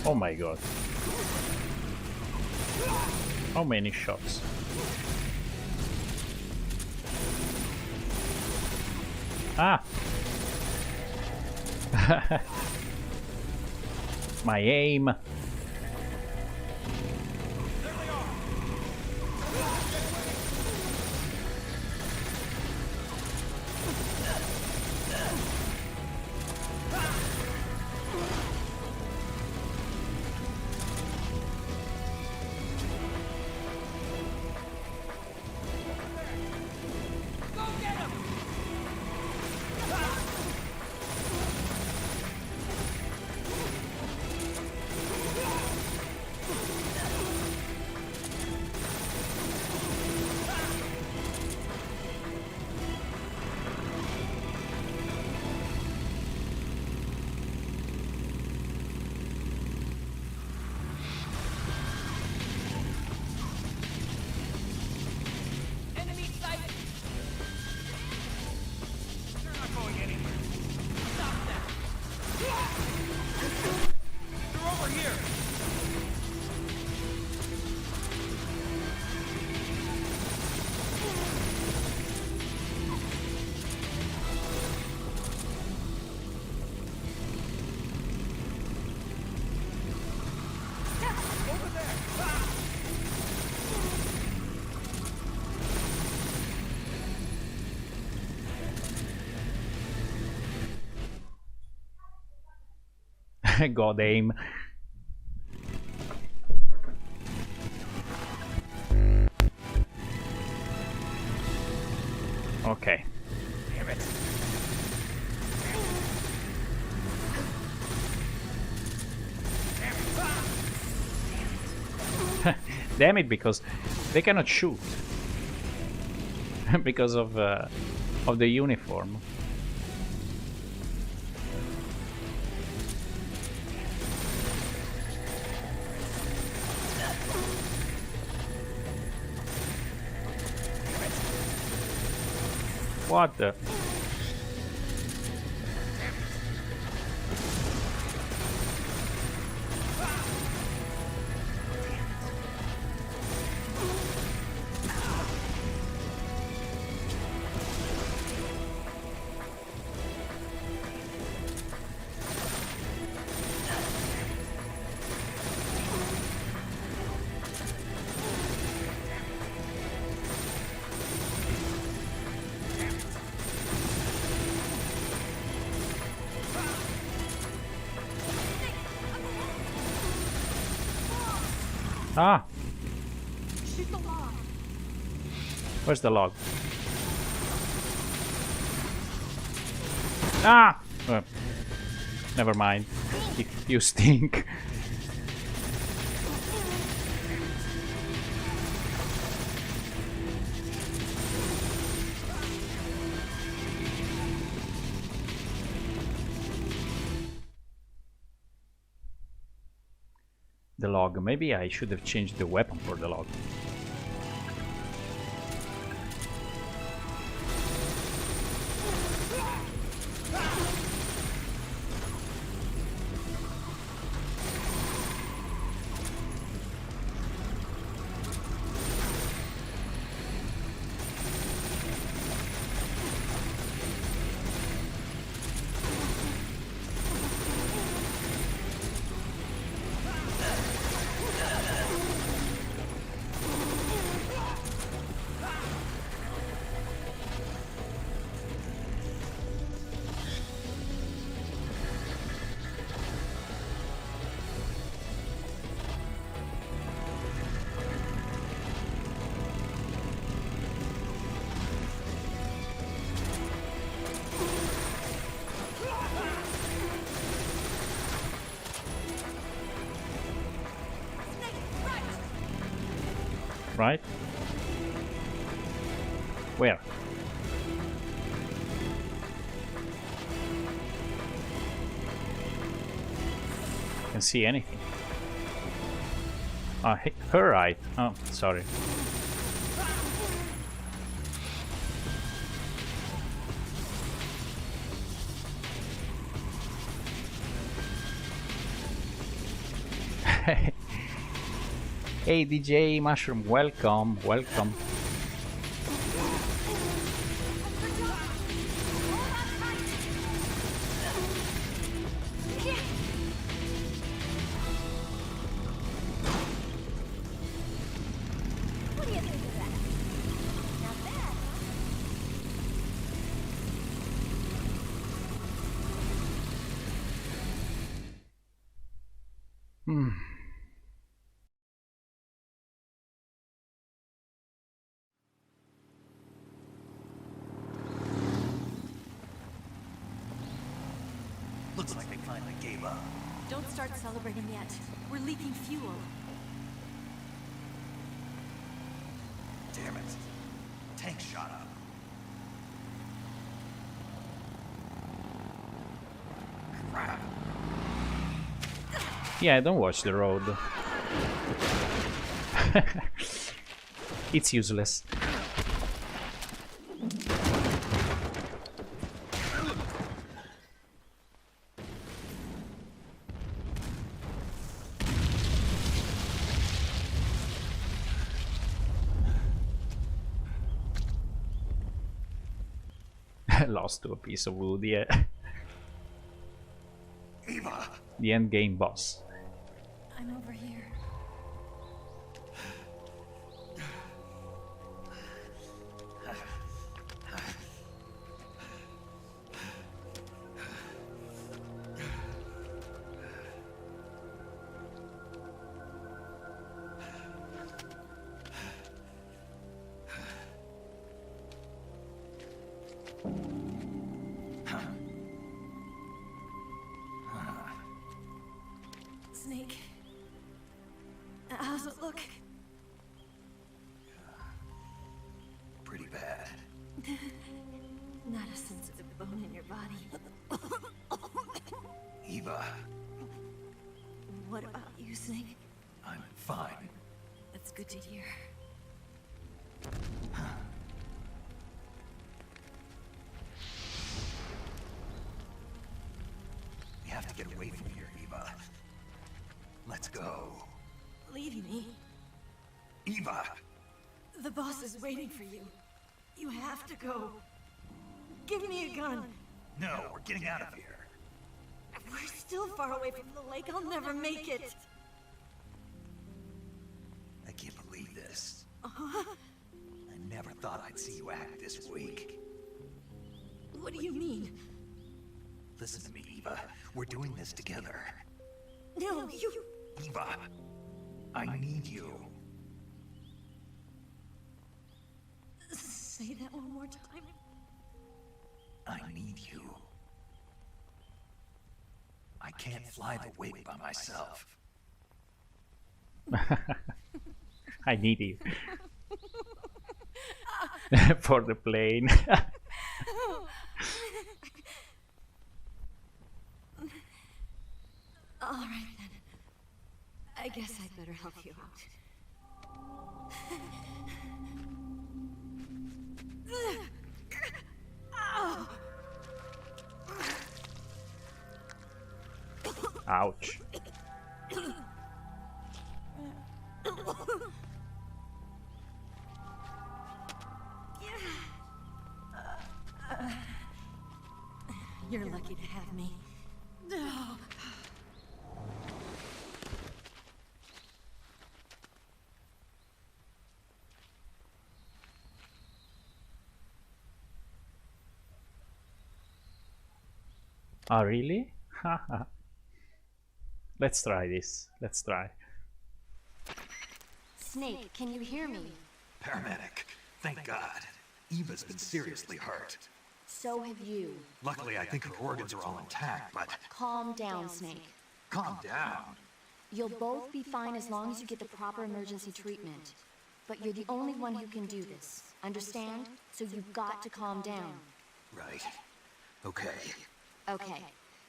Oh my god. How many shots? Ah! My aim. God aim. Okay. Damn it. Damn it, because they cannot shoot. Because of the uniform. What the? Ah! Where's the log? Ah! Never mind. You stink. The log. Maybe I should have changed the weapon for the log. Right? Where? Can see anything. Ah, her right. Oh, sorry. Hey DJ Mushroom, welcome, welcome. Looks like they finally gave up. Don't start celebrating yet. We're leaking fuel. Damn it. Tank shot up. Crap. Yeah, don't watch the road. It's useless. Lost to a piece of wood, yeah. Eva! The end game boss. I'm over here. Snake. How's it look? Pretty bad. Not a sensitive bone in your body. Eva, What about you, Snake? I'm fine. That's good to hear. We have to get away from here, Eva. Let's go. Leave me. Eva! The boss is waiting for you. You have to go. Give me a gun. No, we're getting out of here. We're still far away from the lake. I'll never make it. I can't believe this. I never thought I'd see you act this weak. What do you mean? Listen to me, Eva. We're doing this together. No, you... Eva, I need you. Say that one more time. I need you. I can't fly the wig by myself. I need you. For the plane. All right, then. I guess I'd better help you out. Ouch. You're lucky to have me. Oh, really? Haha. Let's try this. Let's try. Snake, can you hear me? Paramedic, thank God. Eva's been seriously hurt. So have you. Luckily, I think her organs are all intact, but Calm down, Snake. calm down. You'll both be fine as long as you get the proper emergency treatment. But you're the only one who can do this. Understand? So you've got to calm down. Right. Okay. Okay.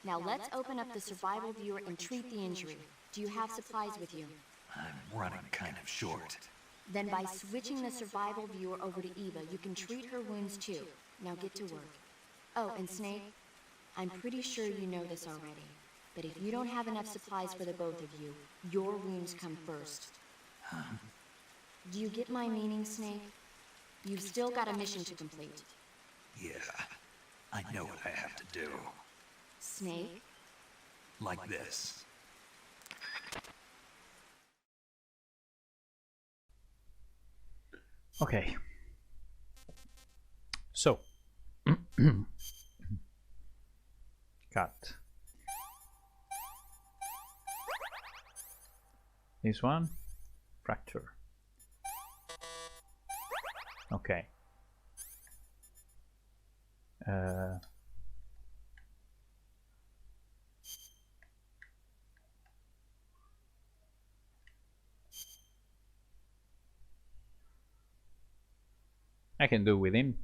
Now let's open up the survival viewer and treat the injury. Do you have supplies with you? I'm running kind of short. Then by switching the survival viewer over to Eva, you can treat her wounds too. Now get to work. Oh, and Snake, I'm pretty sure you know this already. But if you don't have enough supplies for the both of you, your wounds come first. Do you get my meaning, Snake? You've still got a mission to complete. Yeah, I know what I have to do. Snake? Like this. Okay. So. Cut. This one. Fracture. Okay. I can do with him,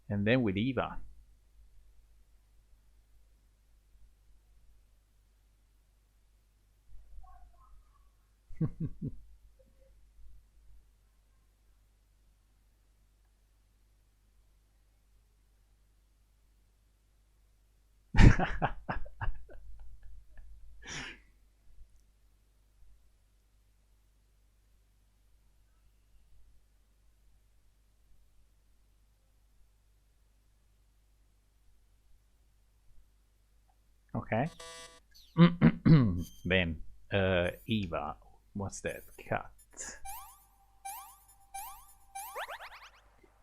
and then with Eva. Okay. Then Eva, what's that? Cut.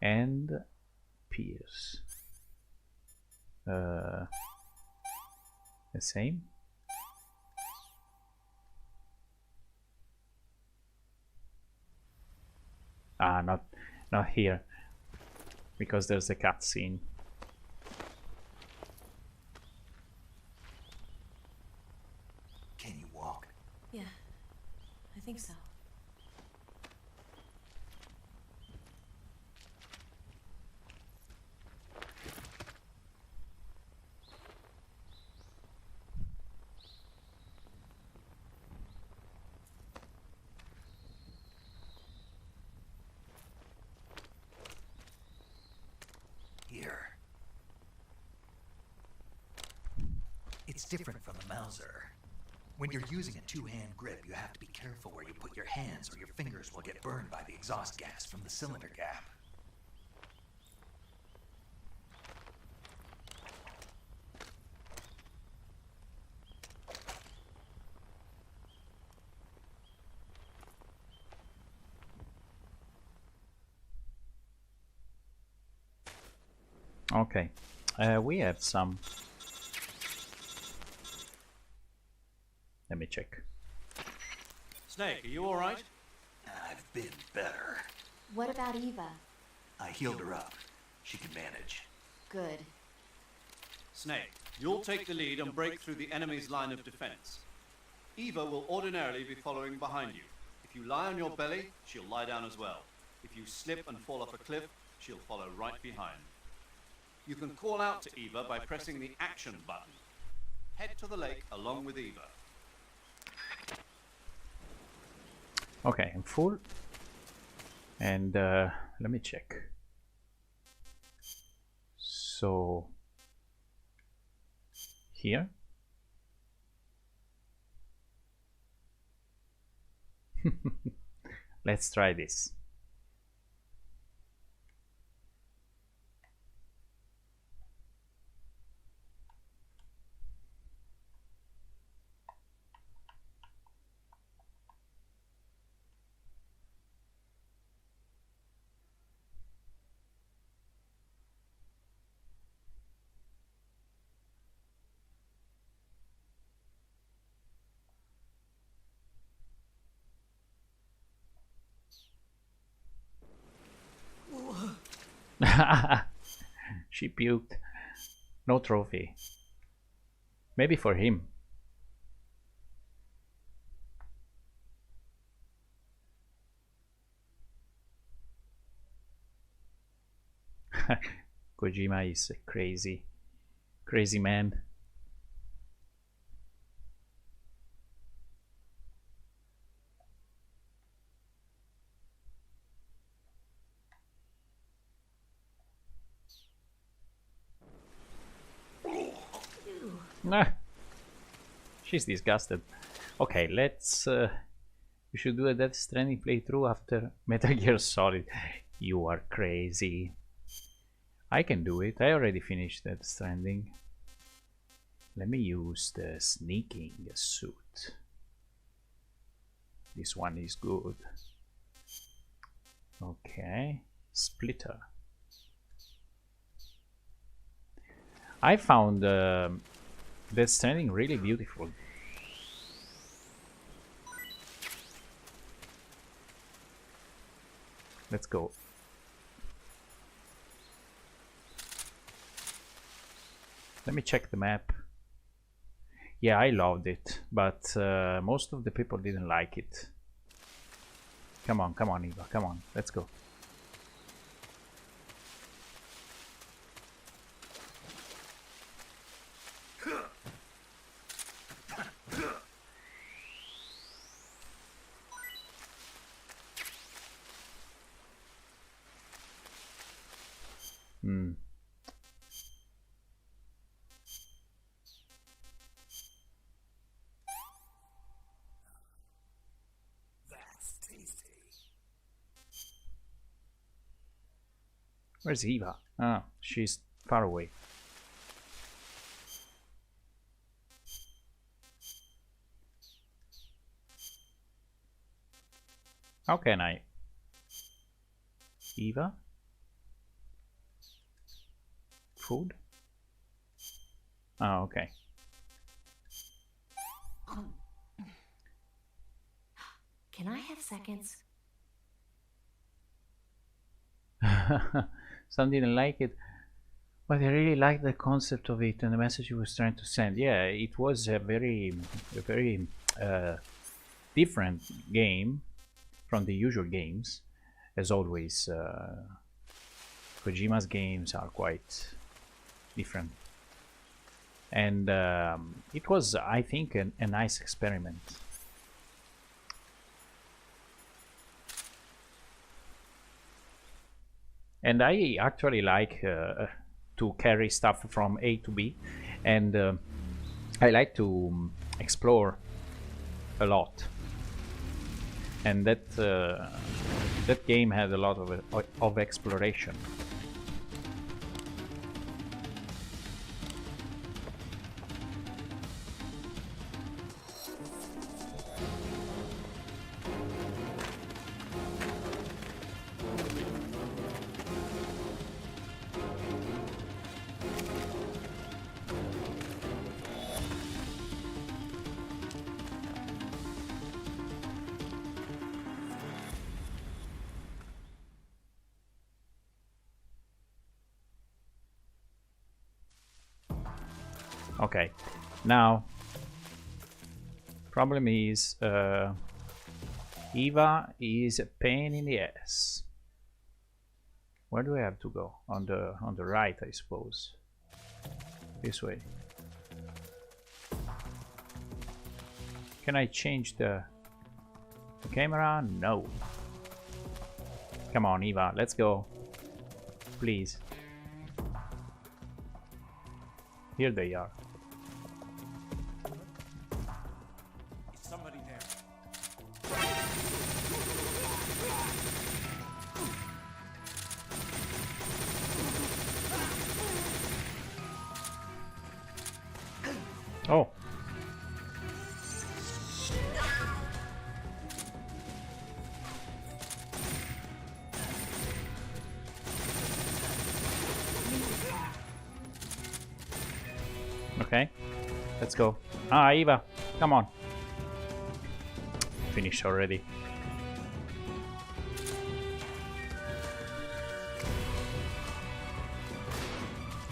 And Pierce. The same. Ah, not here, because there's a cutscene. Can you walk? Yeah, I think so. Here. It's different from the Mauser. When you're using a two-hand grip, you have to be careful where you put your hands or your fingers will get burned by the exhaust gas from the cylinder gap. Okay, we have some. Let me check. Snake, are you alright? I've been better. What about Eva? I healed her up. She can manage. Good. Snake, you'll take the lead and break through the enemy's line of defense. Eva will ordinarily be following behind you. If you lie on your belly, she'll lie down as well. If you slip and fall off a cliff, she'll follow right behind. You can call out to Eva by pressing the action button. Head to the lake along with Eva. Okay, I'm full. And let me check. So here. Let's try this. She puked. No trophy. Maybe for him. Kojima is a crazy man. Nah, she's disgusted. Okay, let's You should do a Death Stranding playthrough after Metal Gear Solid. You are crazy. I can do it. I already finished Death Stranding. Let me use the sneaking suit. This one is good. Okay, splitter. I found Death Stranding really beautiful. Let's go. Let me check the map. Yeah, I loved it, but most of the people didn't like it. Come on, Eva, come on, let's go. Where's Eva? Ah, she's far away. How can I? Eva? Food? Oh, okay. Can I have seconds? Some didn't like it, but I really liked the concept of it and the message he was trying to send. Yeah, it was a very different game from the usual games. As always, Kojima's games are quite different. And it was, I think, a nice experiment. And I actually like to carry stuff from A to B, and I like to explore a lot. And that game had a lot of exploration. Okay, now problem is Eva is a pain in the ass. Where do I have to go? On the right, I suppose. This way. Can I change the camera? No. Come on, Eva, let's go. Please. Here they are. Is somebody there? Oh. Okay, let's go. Ah, Eva, come on. Finished already.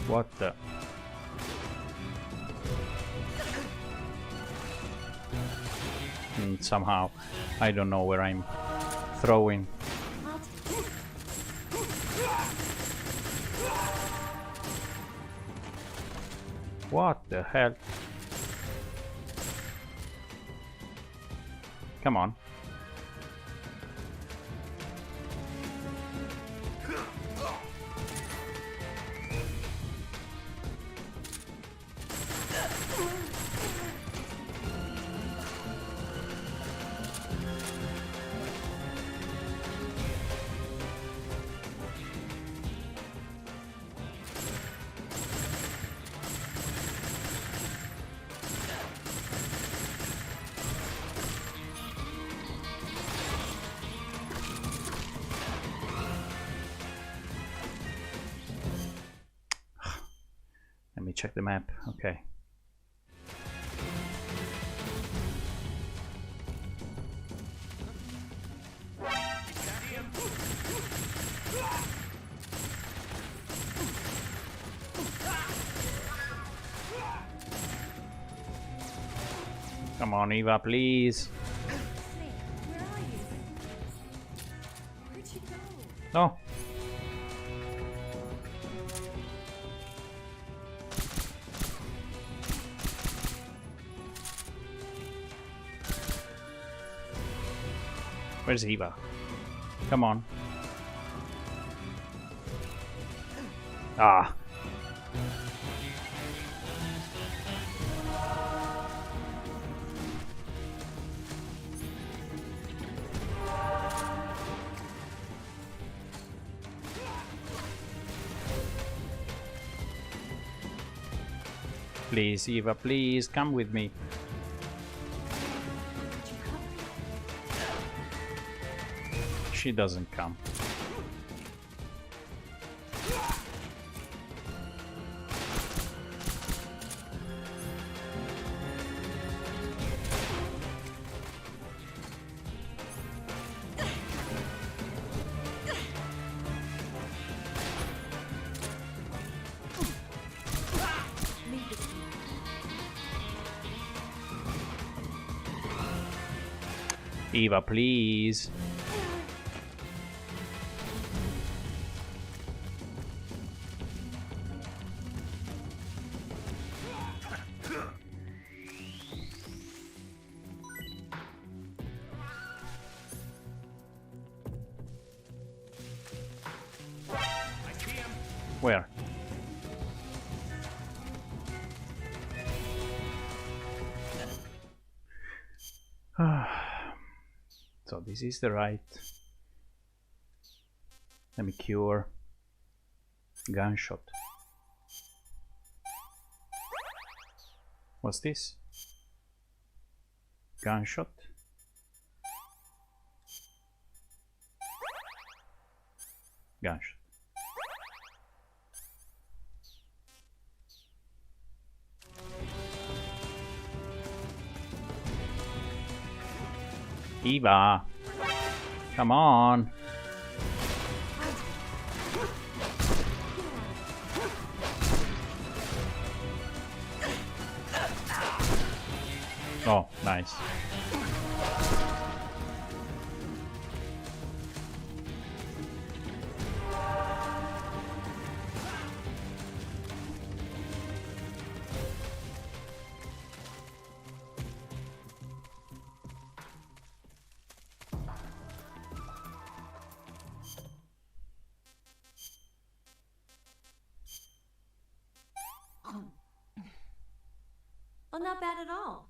What the? Somehow, I don't know where I'm throwing. What the hell? Come on. check the map. Okay. Come on, Eva, please. Where are you? Where'd you go? No. Where's Eva? Come on. Ah. Please, Eva, please come with me. She doesn't come. Eva, please. Where? So this is the right. Let me cure. Gunshot. What's this? Gunshot. Gunshot. Eva, come on. Oh, nice. Oh, not bad at all.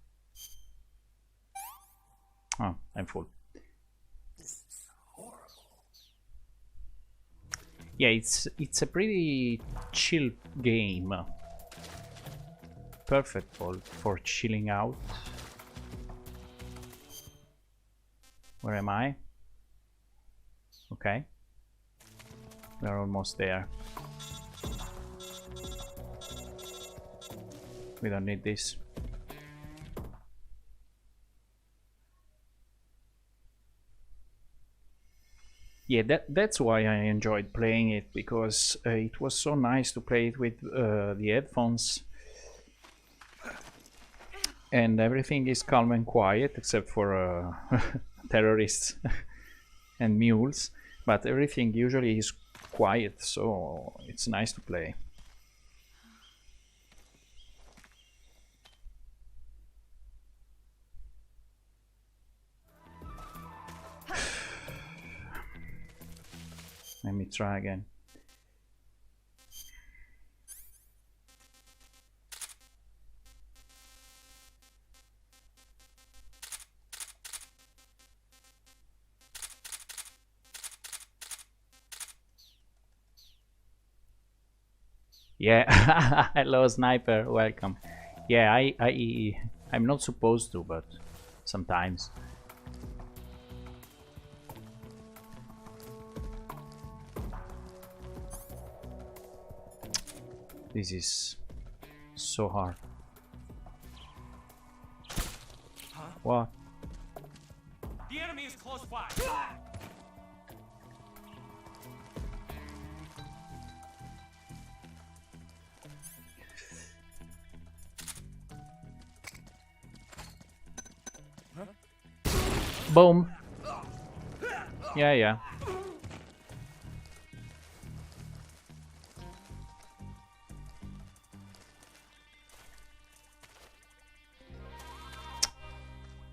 Oh, I'm full. Yeah, it's a pretty chill game. Perfect for chilling out. Where am I? Okay. We're almost there. We don't need this. Yeah, that's why I enjoyed playing it, because it was so nice to play it with the headphones. And everything is calm and quiet, except for terrorists and mules. But everything usually is quiet, so it's nice to play. Let me try again. Yeah, hello sniper, welcome. Yeah, I'm not supposed to, but sometimes. This is So hard. What? The enemy is close by. Boom. Yeah, yeah.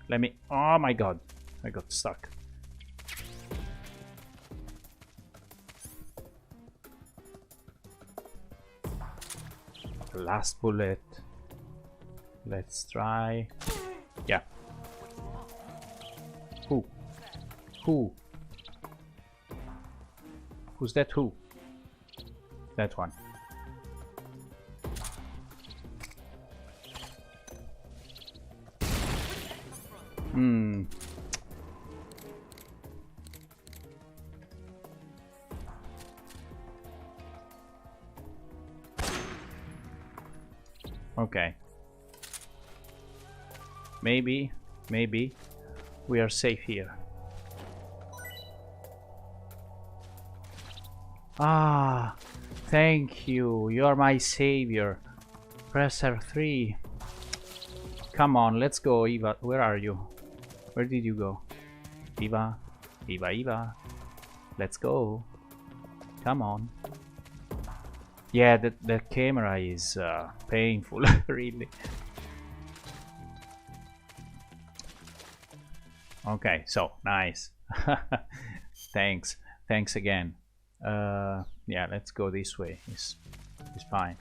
Let me. Oh my god. I got stuck. Last bullet. Let's try. Yeah. Who? Who? Who's that who? That one. Hmm. Okay. Maybe we are safe here. Ah, thank you. You are my savior. Press R3. Come on, let's go, Eva. Where are you? Where did you go? Eva. Eva. Let's go. Come on. Yeah, that camera is painful, really. Okay, so nice. Thanks again. Yeah, let's go this way. It's fine.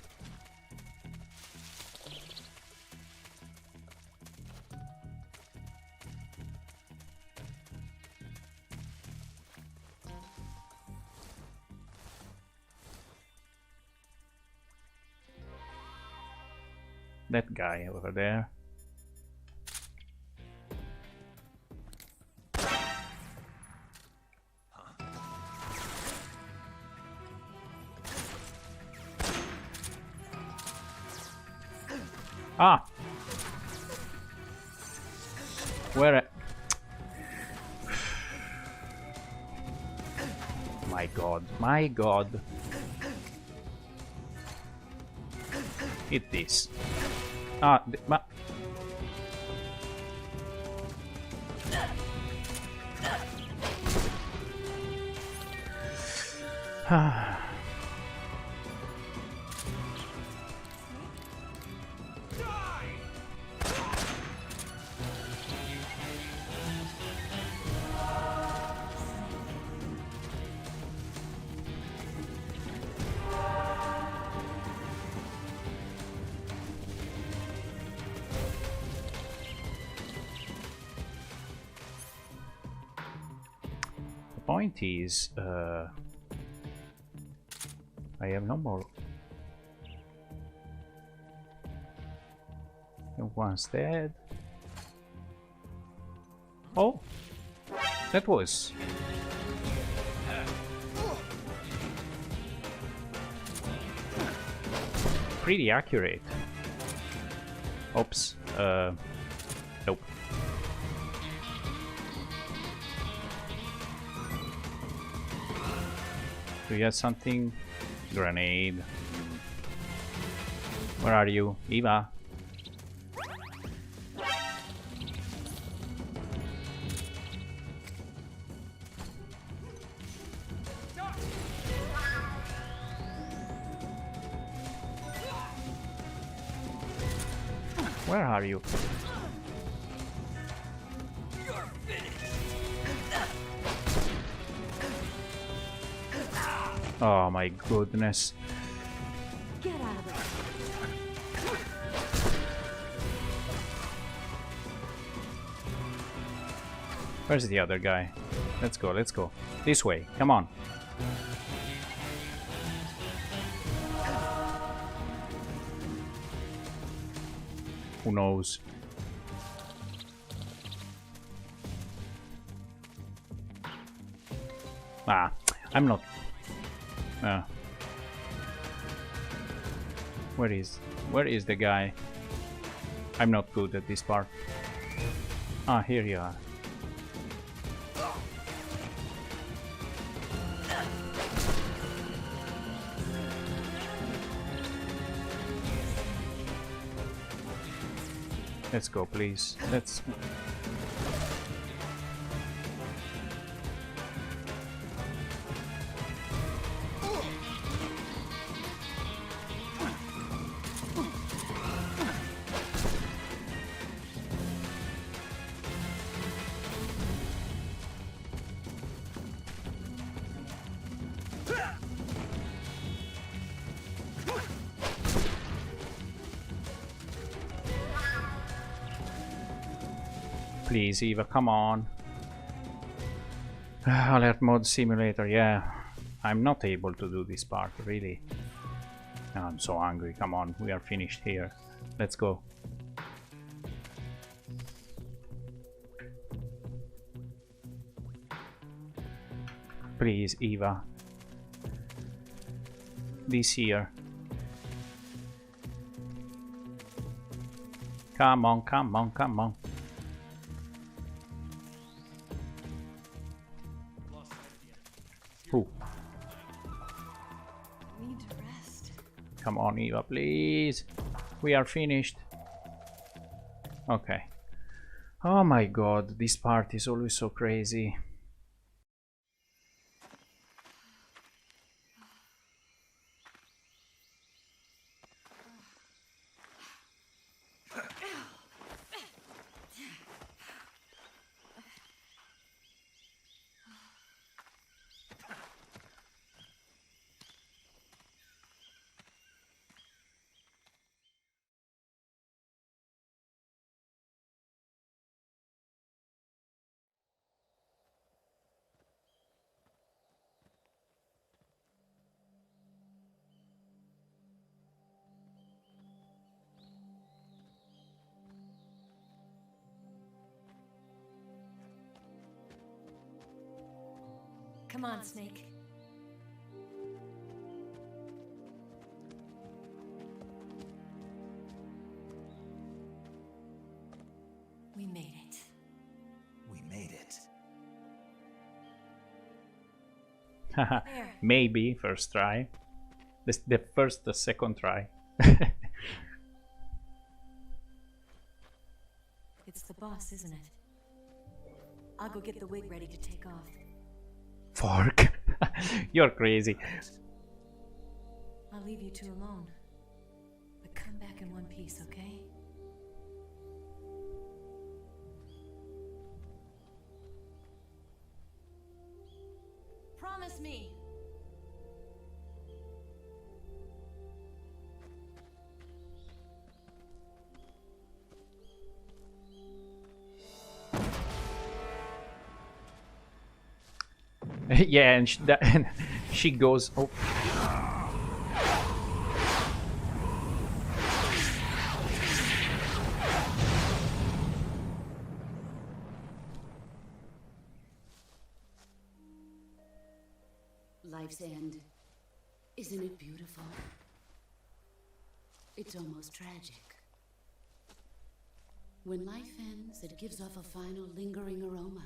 That guy over there. Ah! Where? My god, my god. Hit this. Ah, point is, I have no more. One's dead. Oh, that was pretty accurate. Oops. Nope. Do you have something? Grenade. Where are you? Eva? Where are you? Oh my goodness. Get out of there. Where's the other guy? Let's go, let's go. This way, come on. Who knows? Ah, I'm not. Where is? Where is the guy? I'm not good at this part. Ah, here you are. Let's go, please. Let's... Please, Eva, come on. Alert mode simulator, yeah. I'm not able to do this part, really. I'm so hungry, come on, we are finished here. Let's go. Please, Eva. This here. Come on, come on, come on. Ooh. Need to rest. Come on, Eva, please. We are finished. Okay. Oh my god, this part is always so crazy. Come on, Snake. We made it. We made it. There. Maybe first try. The second try. It's the boss, isn't it? I'll go get the wig ready to take off. Fork. You're crazy. I'll leave you two alone. But come back in one piece, okay? Promise me. Yeah, and and she goes. Oh. Life's end. Isn't it beautiful? It's almost tragic. When life ends, it gives off a final lingering aroma.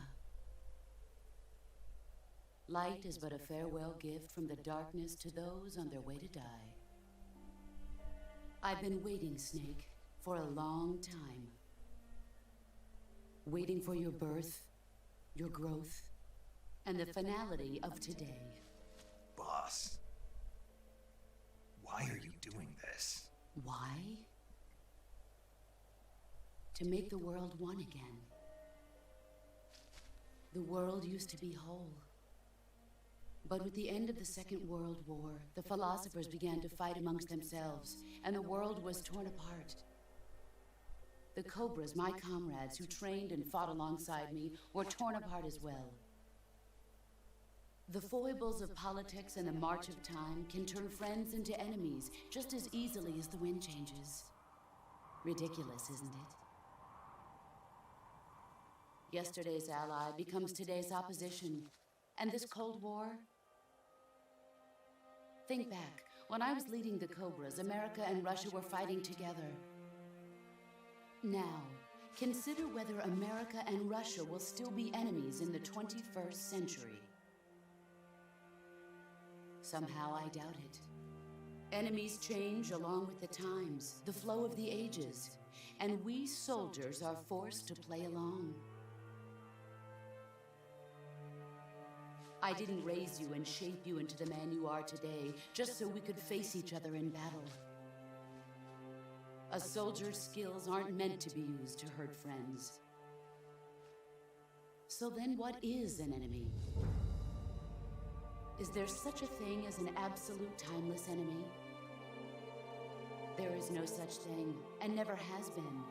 Light is but a farewell gift from the darkness to those on their way to die. I've been waiting, Snake, for a long time. Waiting for your birth, your growth, and the finality of today. Boss, why are you doing this? Why? To make the world one again. The world used to be whole. But with the end of the Second World War, the philosophers began to fight amongst themselves, and the world was torn apart. The Cobras, my comrades who trained and fought alongside me, were torn apart as well. The foibles of politics and the march of time can turn friends into enemies just as easily as the wind changes. Ridiculous, isn't it? Yesterday's ally becomes today's opposition. And this Cold War? Think back, When I was leading the Cobras, America and Russia were fighting together. Now, consider whether America and Russia will still be enemies in the 21st century. Somehow I doubt it. Enemies change along with the times, the flow of the ages, and we soldiers are forced to play along. I didn't raise you and shape you into the man you are today just so we could face each other in battle. A soldier's skills aren't meant to be used to hurt friends. So then what is an enemy? Is there such a thing as an absolute timeless enemy? There is no such thing, and never has been.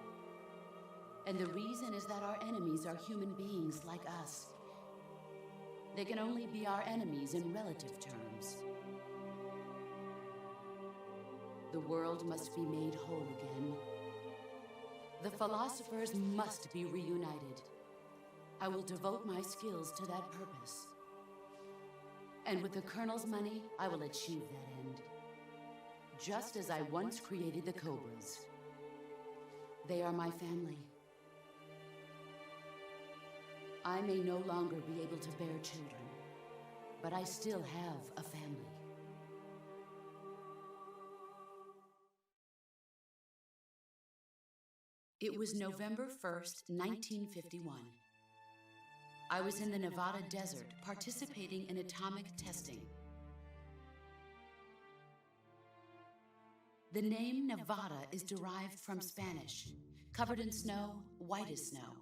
And the reason is that our enemies are human beings like us. They can only be our enemies in relative terms. The world must be made whole again. The philosophers must be reunited. I will devote my skills to that purpose. And with the Colonel's money, I will achieve that end. Just as I once created the Cobras. They are my family. I may no longer be able to bear children, but I still have a family. It was November 1st, 1951. I was in the Nevada desert participating in atomic testing. The name Nevada is derived from Spanish, covered in snow, white as snow.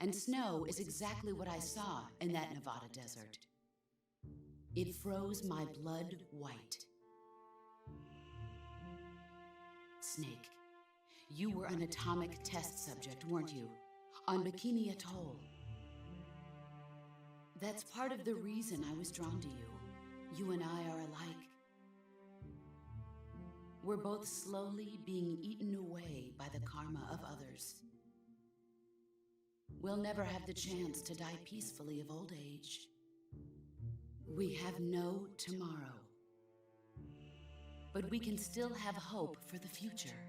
And snow is exactly what I saw in that Nevada desert. It froze my blood white. Snake, you were an atomic test subject, weren't you? On Bikini Atoll. That's part of the reason I was drawn to you. You and I are alike. We're both slowly being eaten away by the karma of others. We'll never have the chance to die peacefully of old age. We have no tomorrow. But we can still have hope for the future.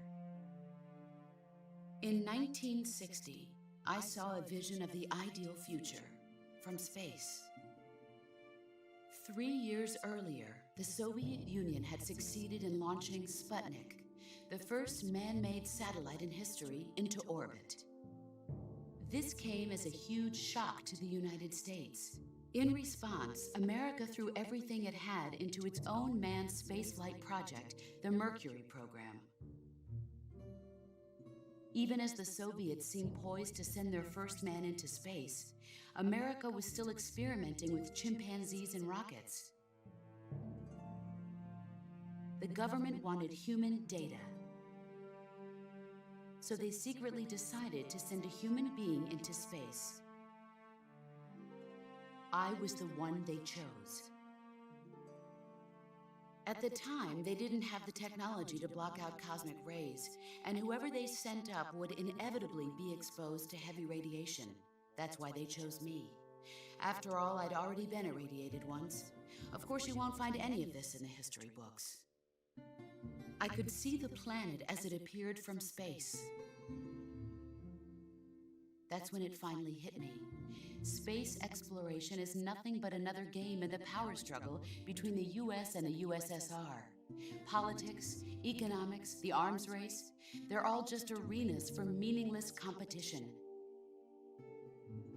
In 1960, I saw a vision of the ideal future from space. 3 years earlier, the Soviet Union had succeeded in launching Sputnik, the first man-made satellite in history, into orbit. This came as a huge shock to the United States. In response, America threw everything it had into its own manned spaceflight project, the Mercury program. Even as the Soviets seemed poised to send their first man into space, America was still experimenting with chimpanzees and rockets. The government wanted human data. So they secretly decided to send a human being into space. I was the one they chose. At the time, they didn't have the technology to block out cosmic rays, and whoever they sent up would inevitably be exposed to heavy radiation. That's why they chose me. After all, I'd already been irradiated once. Of course, you won't find any of this in the history books. I could see the planet as it appeared from space. That's when it finally hit me. Space exploration is nothing but another game in the power struggle between the US and the USSR. Politics, economics, the arms race, they're all just arenas for meaningless competition.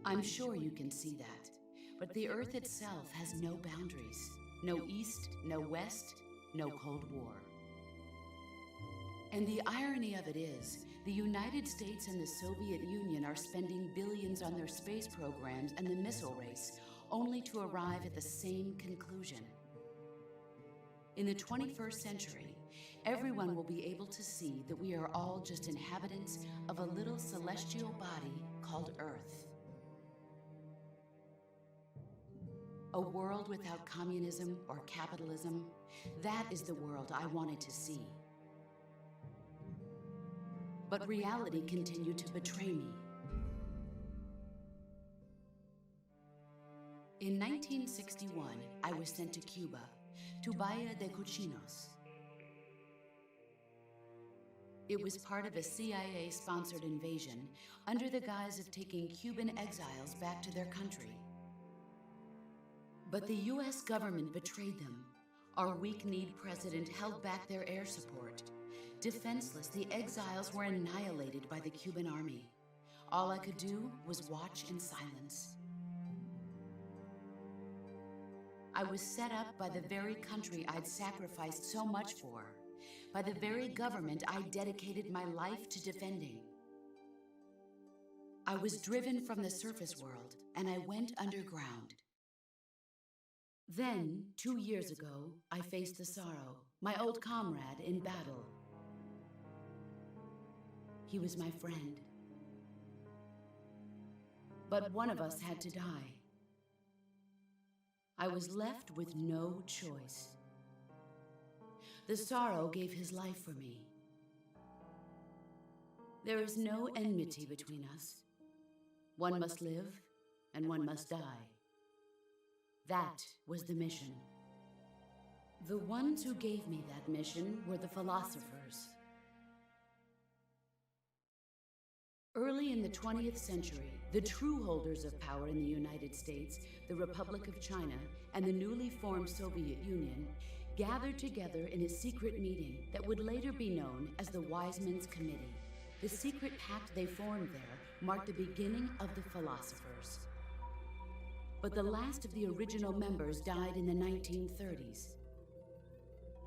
I'm sure you can see that, but the Earth itself has no boundaries. No East, no West, no Cold War. And the irony of it is, the United States and the Soviet Union are spending billions on their space programs and the missile race, only to arrive at the same conclusion. In the 21st century, everyone will be able to see that we are all just inhabitants of a little celestial body called Earth. A world without communism or capitalism, that is the world I wanted to see. But reality continued to betray me. In 1961, I was sent to Cuba, to Bahia de Cochinos. It was part of a CIA-sponsored invasion under the guise of taking Cuban exiles back to their country. But the US government betrayed them. Our weak-kneed president held back their air support. Defenseless, the exiles were annihilated by the Cuban army. All I could do was watch in silence. I was set up by the very country I'd sacrificed so much for, by the very government I dedicated my life to defending. I was driven from the surface world, and I went underground. Then, 2 years ago, I faced the sorrow, my old comrade in battle. He was my friend. But one of us had to die. I was left with no choice. The sorrow gave his life for me. There is no enmity between us. One must live, and one must die. That was the mission. The ones who gave me that mission were the philosophers. Early in the 20th century, the true holders of power in the United States, the Republic of China, and the newly formed Soviet Union gathered together in a secret meeting that would later be known as the Wise Men's Committee. The secret pact they formed there marked the beginning of the philosophers. But the last of the original members died in the 1930s.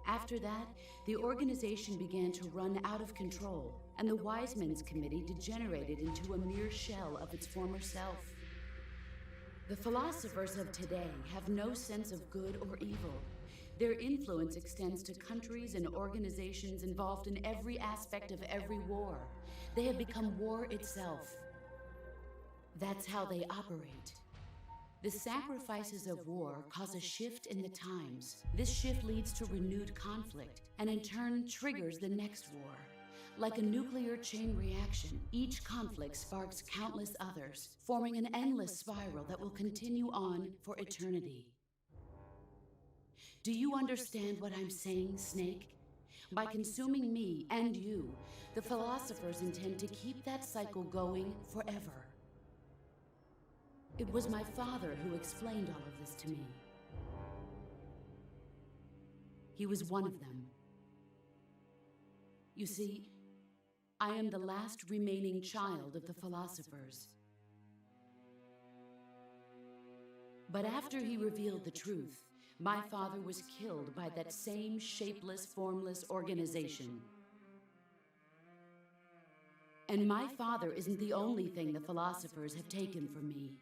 After that, the organization began to run out of control, and the Wise Men's Committee degenerated into a mere shell of its former self. The philosophers of today have no sense of good or evil. Their influence extends to countries and organizations involved in every aspect of every war. They have become war itself. That's how they operate. The sacrifices of war cause a shift in the times. This shift leads to renewed conflict, and in turn triggers the next war. Like a nuclear chain reaction, each conflict sparks countless others, forming an endless spiral that will continue on for eternity. Do you understand what I'm saying, Snake? By consuming me and you, the philosophers intend to keep that cycle going forever. It was my father who explained all of this to me. He was one of them. You see, I am the last remaining child of the philosophers. But after he revealed the truth, my father was killed by that same shapeless, formless organization. And my father isn't the only thing the philosophers have taken from me.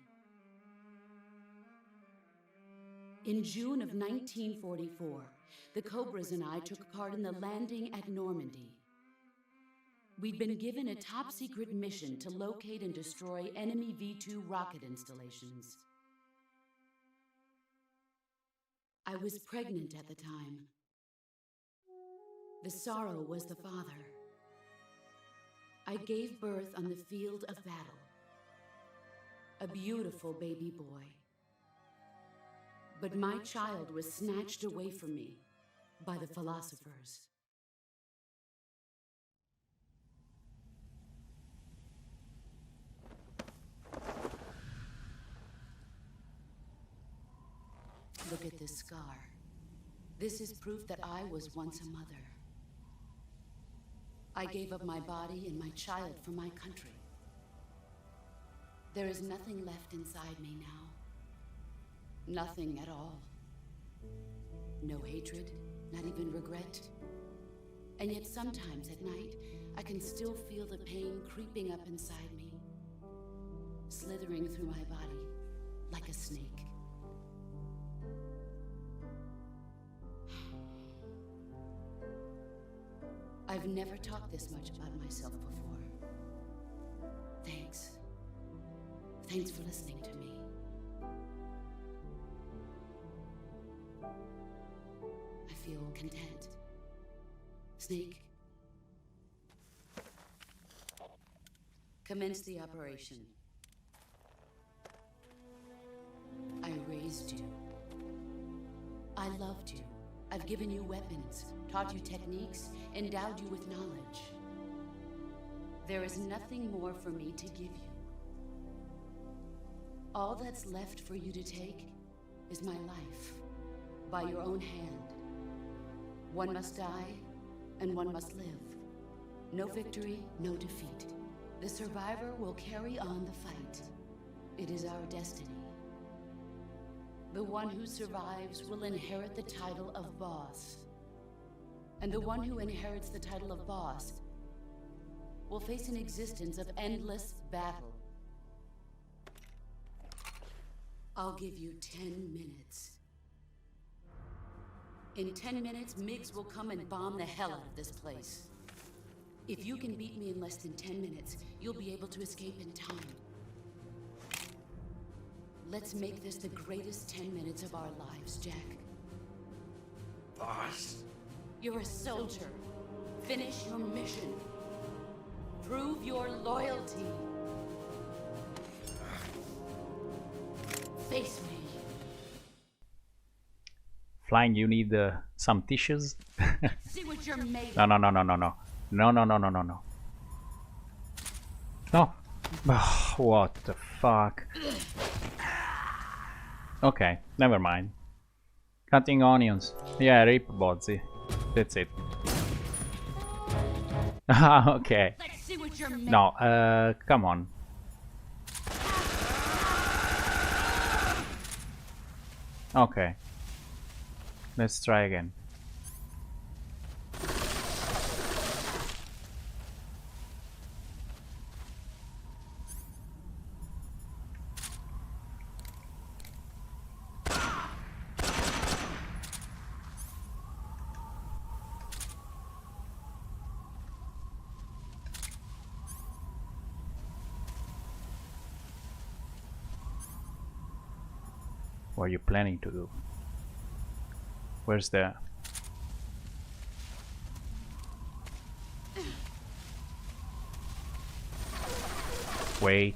In June of 1944, the Cobras and I took part in the landing at Normandy. We'd been given a top-secret mission to locate and destroy enemy V-2 rocket installations. I was pregnant at the time. The sorrow was the father. I gave birth on the field of battle. A beautiful baby boy. But my child was snatched away from me by the philosophers. Look at this scar. This is proof that I was once a mother. I gave up my body and my child for my country. There is nothing left inside me now. Nothing at all. No hatred, not even regret. And yet sometimes at night, I can still feel the pain creeping up inside me, slithering through my body like a snake. I've never talked this much about myself before. Thanks. Thanks for listening to me. I feel content. Snake, commence the operation. I always do. I loved you. I've given you weapons, taught you techniques, endowed you with knowledge. There is nothing more for me to give you. All that's left for you to take is my life, by your own hand. One must die, and one must live. No victory, no defeat. The survivor will carry on the fight. It is our destiny. The one who survives will inherit the title of boss. And the one who inherits the title of boss will face an existence of endless battle. I'll give you 10 minutes. In 10 minutes, Miggs will come and bomb the hell out of this place. If you can beat me in less than 10 minutes, you'll be able to escape in time. Let's make this the greatest 10 minutes of our lives, Jack. Boss? You're a soldier. Finish your mission. Prove your loyalty. Face me. Flying, you need some tissues? See what you're made of. No, no, no, no, no, no. No, no, no, no, no, no. No. Ugh, what the fuck? Okay, never mind. Cutting onions. Yeah, rip Bozzy. That's it. Okay. Let's see what you're made No, come on. Okay. Let's try again. What are you planning to do? Where's the... Wait.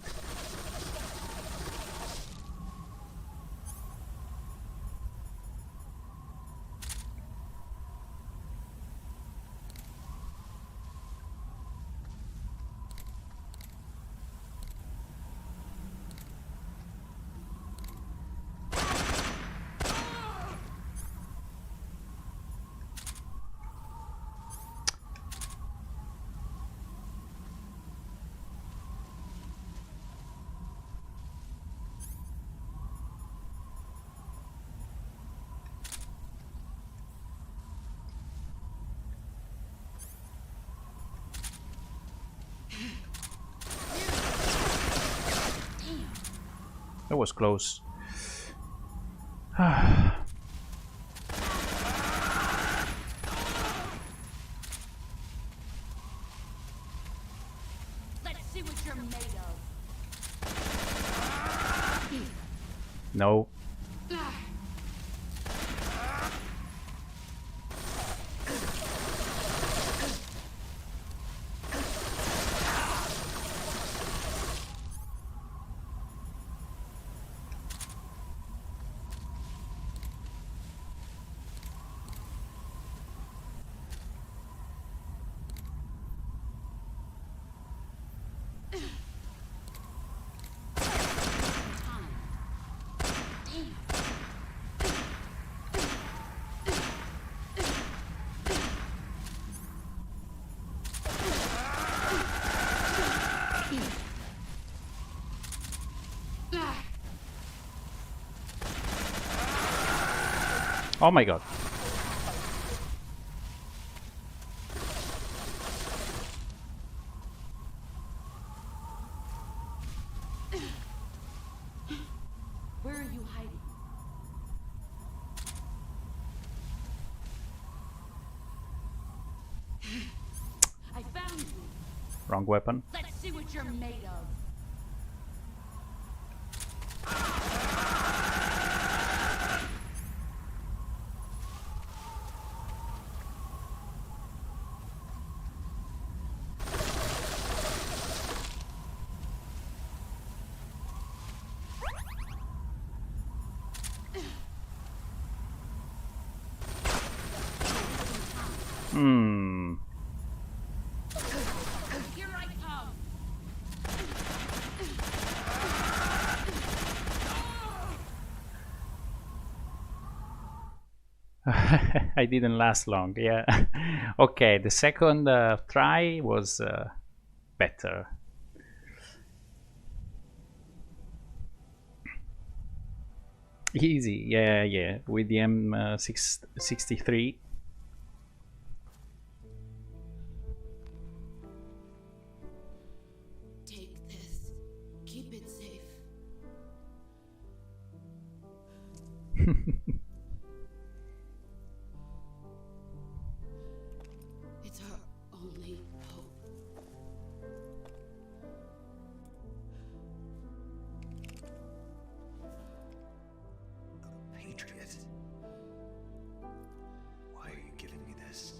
That was close. Let's see what you're made of. No. Oh my god. Where are you hiding? I found you. Wrong weapon. Let's see what you're made of. Hmm. Here I come. I didn't last long, yeah. Okay, the second try was better. Easy, yeah, with the M63. Take this. Keep it safe. It's our only hope. A patriot? Why are you giving me this?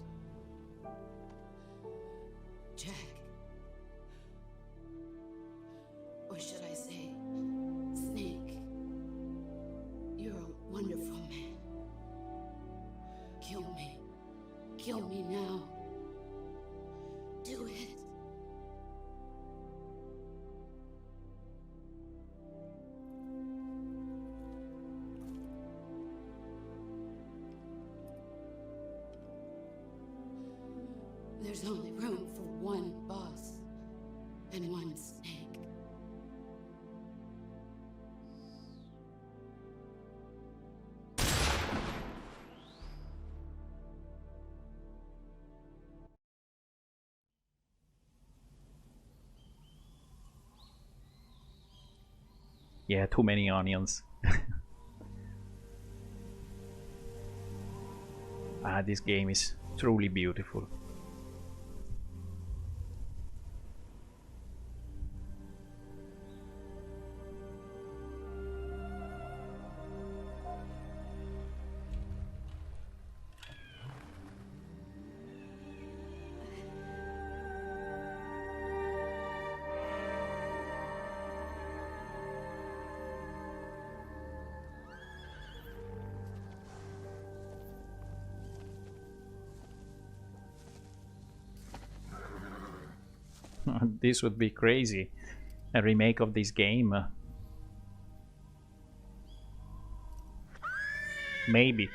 Jack. Or should I say, Snake? You're a wonderful man. Kill me. Kill me now. Do it. There's only room for one boss and one snake. Yeah, too many onions. This game is truly beautiful. This would be crazy. A remake of this game. Maybe.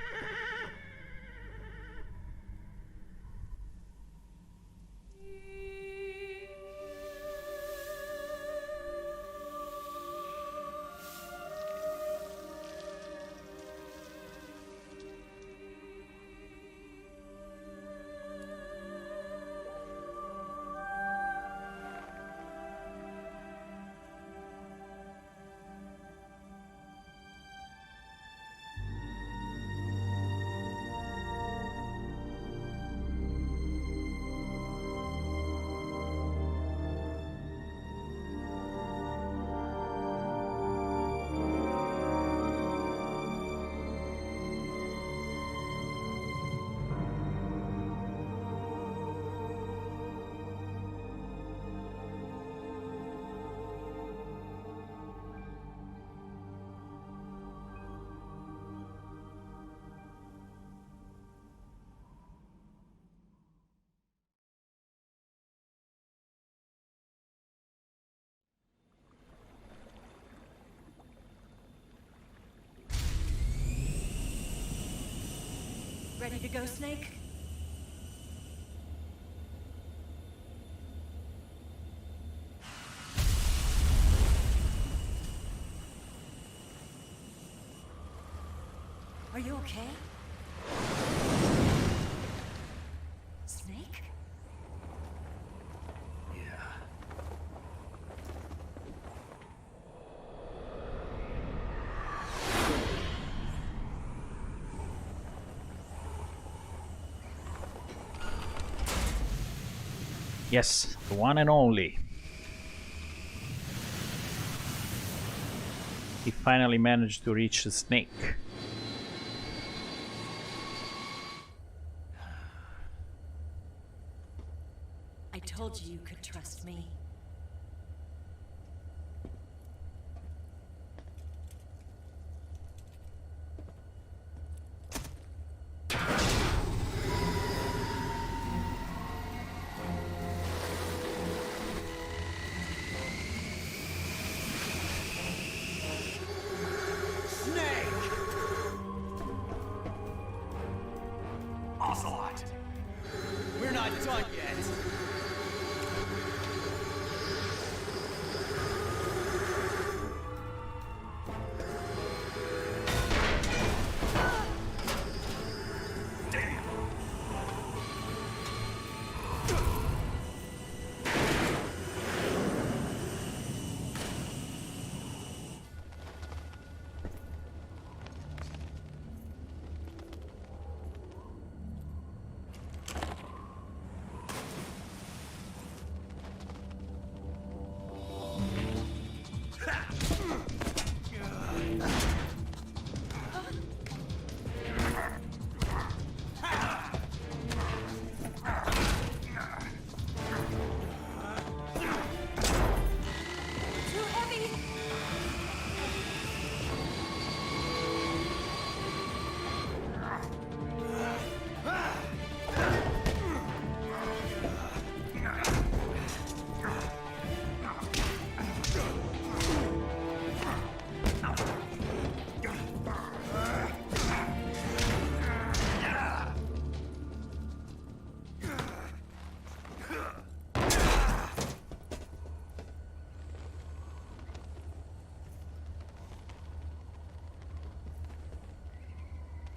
Ready to go, Snake? Are you okay? Snake? Yeah. Yes, the one and only. He finally managed to reach the snake. I told you you could trust me. done yet.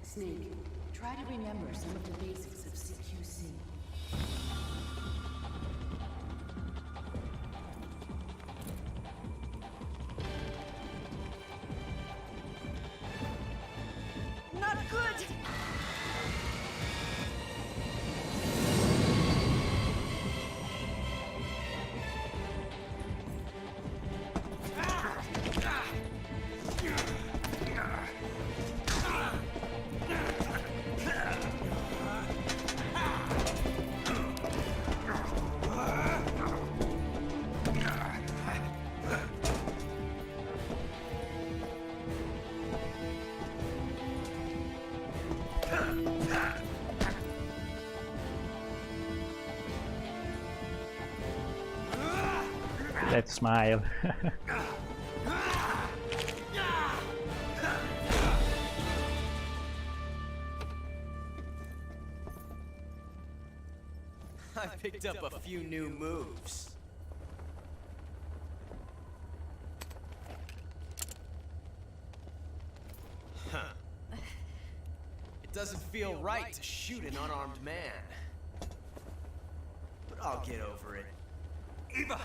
Snake, try to remember some of the basics of CQC. Not good! That smile. I picked up a few new moves. Huh. It doesn't feel right to shoot an unarmed man. But I'll get over it. Eva!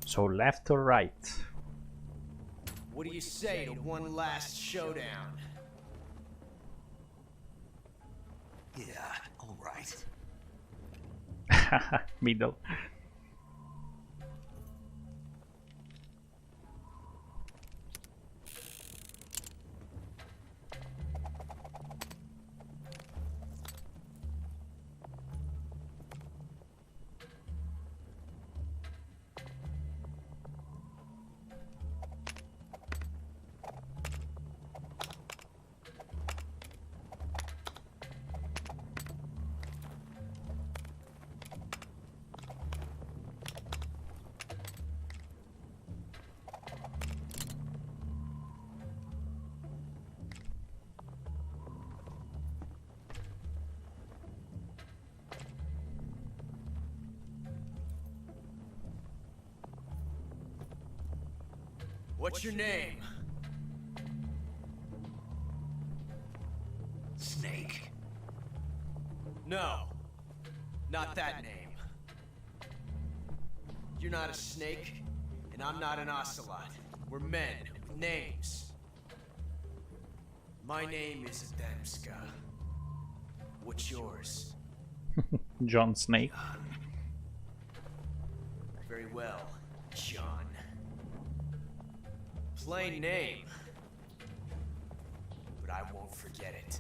So left or right? What do you say to one last showdown? Yeah, all right. Middle. What's your name? Snake. No, not that name. You're not a snake, and I'm not an ocelot. We're men with names. My name is Adamska. What's yours? John Snake. Very well, John. Plain name, but I won't forget it.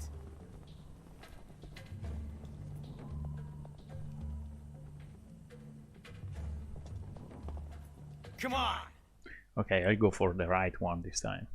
Come on! Okay, I'll go for the right one this time.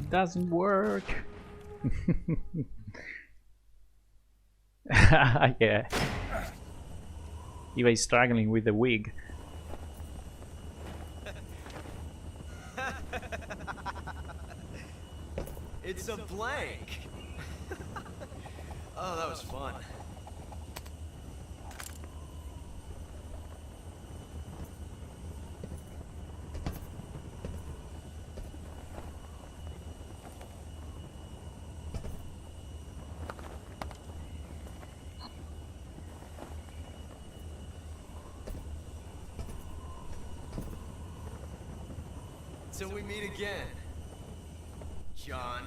Doesn't work. Yeah. Eva is struggling with the wig. It's a blank. Oh, that was fun. Till we meet again, John.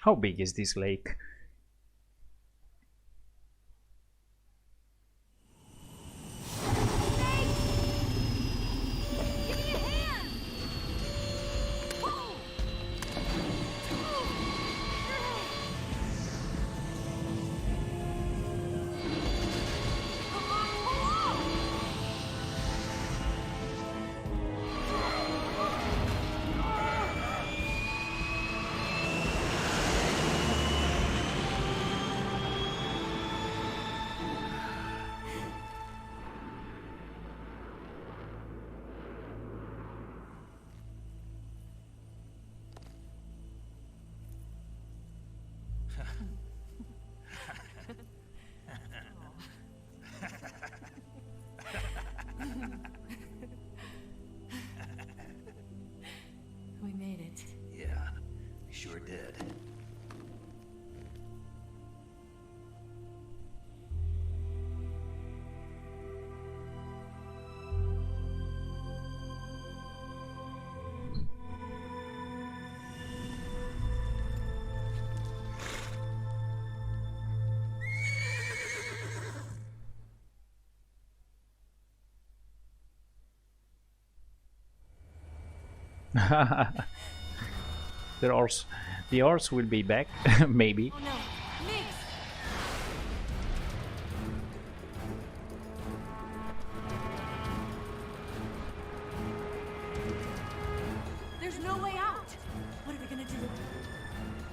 How big is this lake? We made it. Yeah, we sure did. The horse will be back, maybe. Oh no, Nix! There's no way out. What are we gonna do?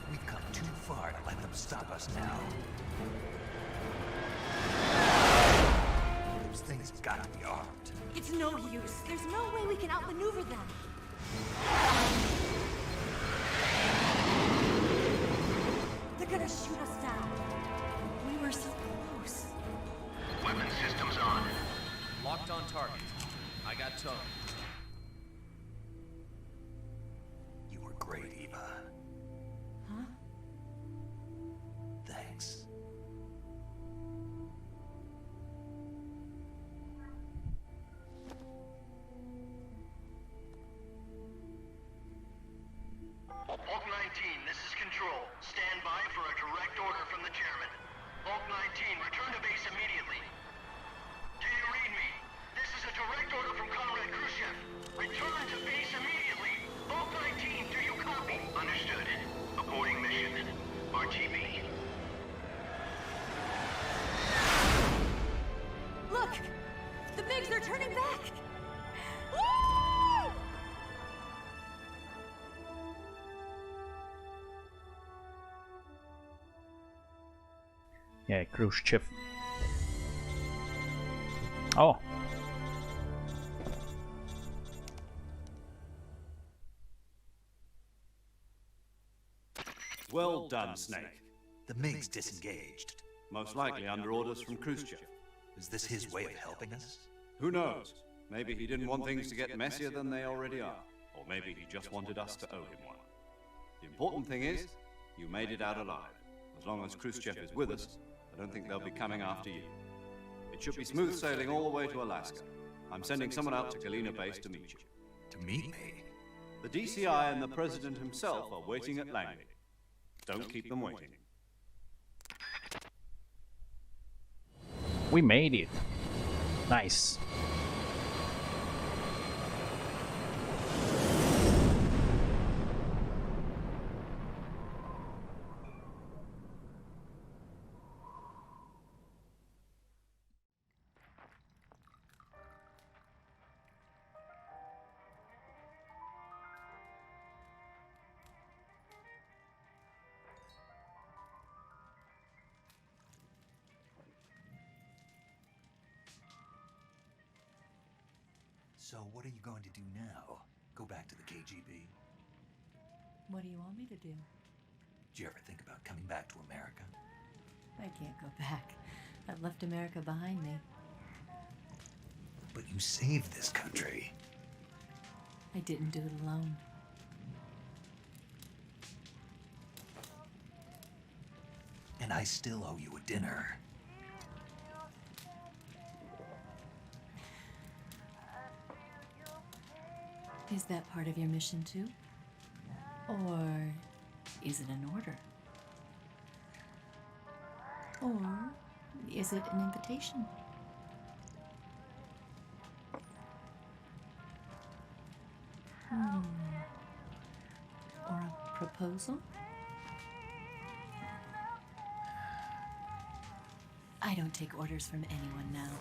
We've come too far to let them stop us now. Those things have got to be armed. It's no use. There's no way we can outmaneuver them. They're gonna shoot us down. We were so close. Weapon systems on. Locked on target. I got towed. You were great, Eva. Huh? Thanks. Bulk 19, this is Control. Stand by for a direct order from the chairman. Bulk 19, return to base immediately. Do you read me? This is a direct order from Comrade Khrushchev. Return to base immediately. Bulk 19, do you copy? Understood. Aborting mission. RTB. Look! The Bigs are turning back! Woo! Yeah, Khrushchev. Oh. Well done, Snake. The MiG's disengaged. Most likely under orders from Khrushchev. Is this his way of helping us? Who knows? Maybe he didn't want things to get messier than they already are. Or maybe he just wanted us to owe him one. The important thing is, you made it out alive. As long as Khrushchev is with us, I don't think they'll be coming after you. It should be smooth sailing all the way to Alaska. I'm sending someone out to Galena Base to meet you. To meet me? The DCI and the President himself are waiting at Langley. Don't keep them waiting. We made it. Nice. So what are you going to do now? Go back to the KGB? What do you want me to do? Did you ever think about coming back to America? I can't go back. I've left America behind me. But you saved this country. I didn't do it alone. And I still owe you a dinner. Is that part of your mission too? Or is it an order? Or is it an invitation? Or a proposal? I don't take orders from anyone now.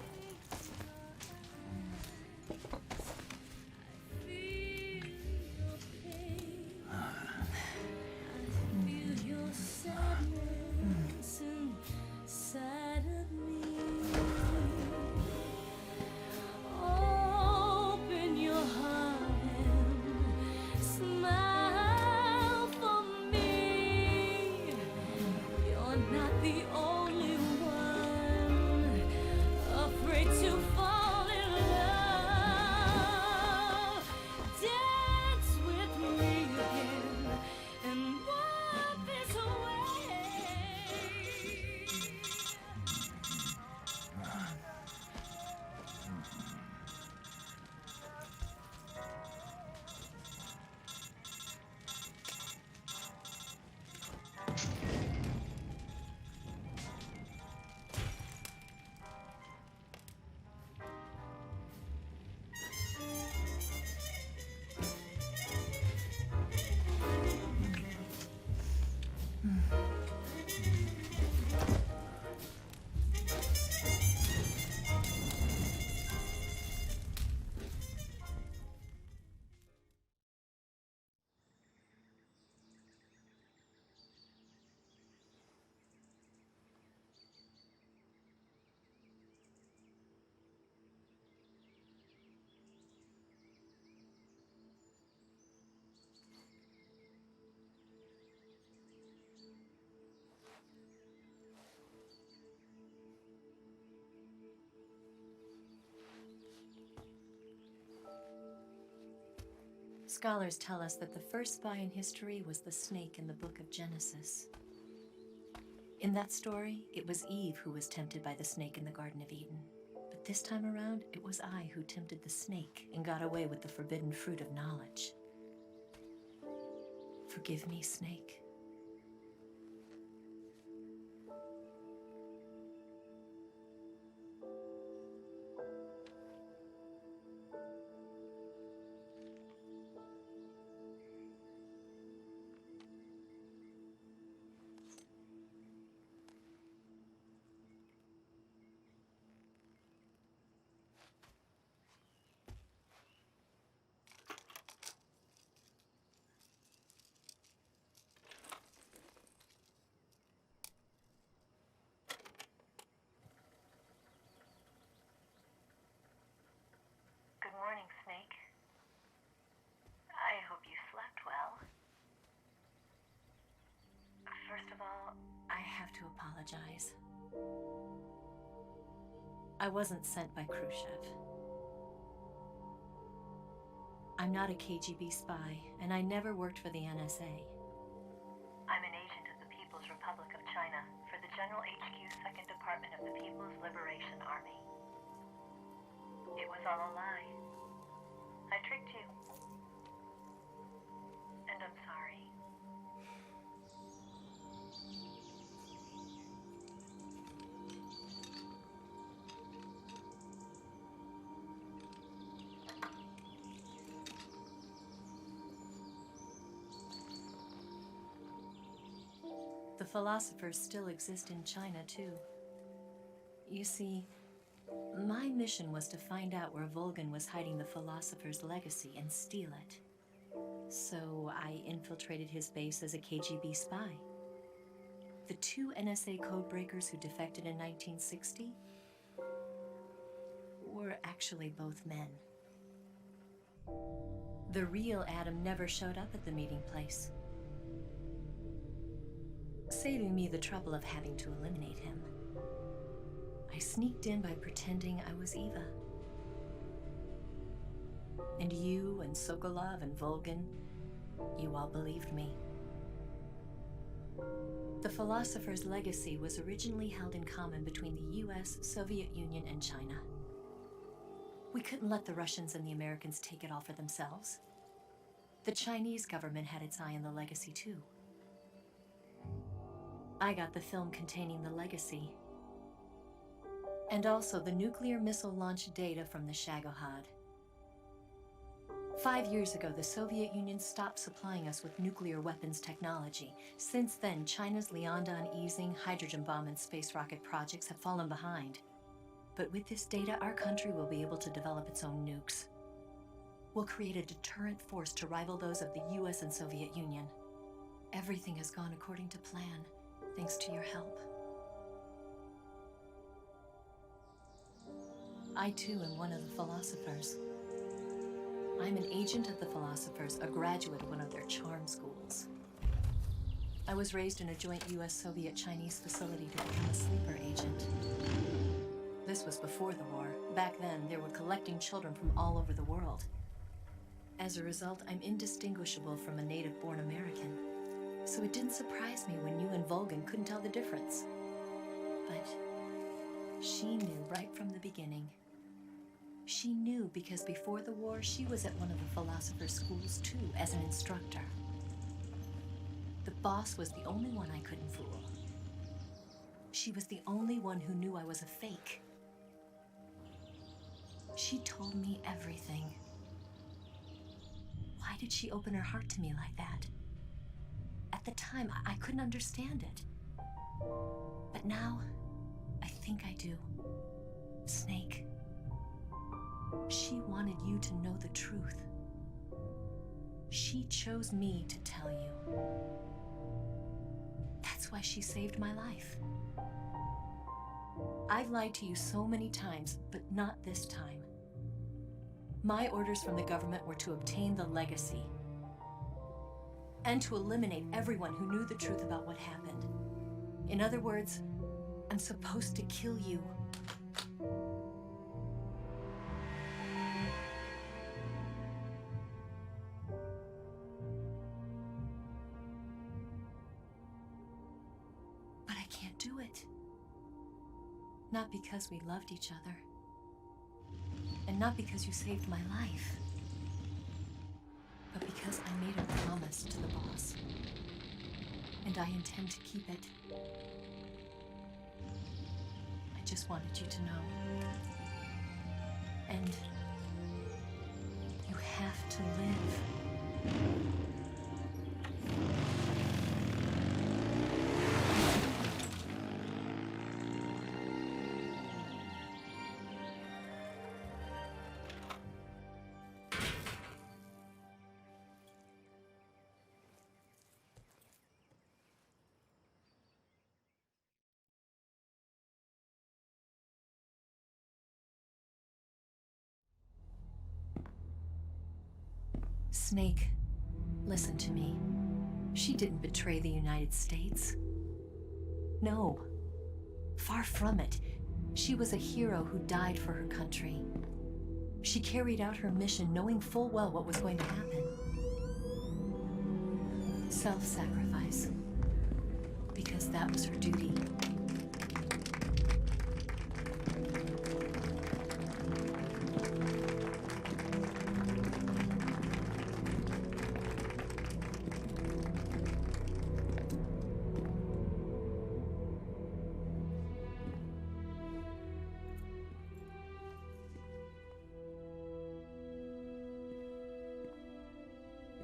Scholars tell us that the first spy in history was the snake in the book of Genesis. In that story, it was Eve who was tempted by the snake in the Garden of Eden. But this time around, it was I who tempted the snake and got away with the forbidden fruit of knowledge. Forgive me, snake. First of all, I have to apologize. I wasn't sent by Khrushchev. I'm not a KGB spy, and I never worked for the NSA. I'm an agent of the People's Republic of China for the General HQ 2nd Department of the People's Liberation Army. It was all a lie. I tricked you. And I'm sorry. The philosophers still exist in China, too. You see, my mission was to find out where Volgan was hiding the philosopher's legacy and steal it. So I infiltrated his base as a KGB spy. The 2 NSA codebreakers who defected in 1960 were actually both men. The real Adam never showed up at the meeting place, saving me the trouble of having to eliminate him. I sneaked in by pretending I was Eva. And you and Sokolov and Volgan, you all believed me. The philosopher's legacy was originally held in common between the US, Soviet Union, and China. We couldn't let the Russians and the Americans take it all for themselves. The Chinese government had its eye on the legacy too. I got the film containing the legacy, and also the nuclear missile launch data from the Shagohod. 5 years ago, the Soviet Union stopped supplying us with nuclear weapons technology. Since then, China's Liaodong easing, hydrogen bomb, and space rocket projects have fallen behind. But with this data, our country will be able to develop its own nukes. We'll create a deterrent force to rival those of the US and Soviet Union. Everything has gone according to plan, thanks to your help. I too am one of the philosophers. I'm an agent of the philosophers, a graduate of one of their charm schools. I was raised in a joint US-Soviet-Chinese facility to become a sleeper agent. This was before the war. Back then, they were collecting children from all over the world. As a result, I'm indistinguishable from a native-born American. So it didn't surprise me when you and Volgan couldn't tell the difference. But she knew right from the beginning. She knew because before the war, she was at one of the philosopher's schools too, as an instructor. The boss was the only one I couldn't fool. She was the only one who knew I was a fake. She told me everything. Why did she open her heart to me like that? At the time, I couldn't understand it. But now, I think I do. Snake. She wanted you to know the truth. She chose me to tell you. That's why she saved my life. I've lied to you so many times, but not this time. My orders from the government were to obtain the legacy and to eliminate everyone who knew the truth about what happened. In other words, I'm supposed to kill you. But I can't do it. Not because we loved each other. And not because you saved my life. But because I made a promise to the boss. And I intend to keep it. I just wanted you to know. And you have to live. Snake, listen to me. She didn't betray the United States. No. Far from it. She was a hero who died for her country. She carried out her mission knowing full well what was going to happen. Self-sacrifice. Because that was her duty.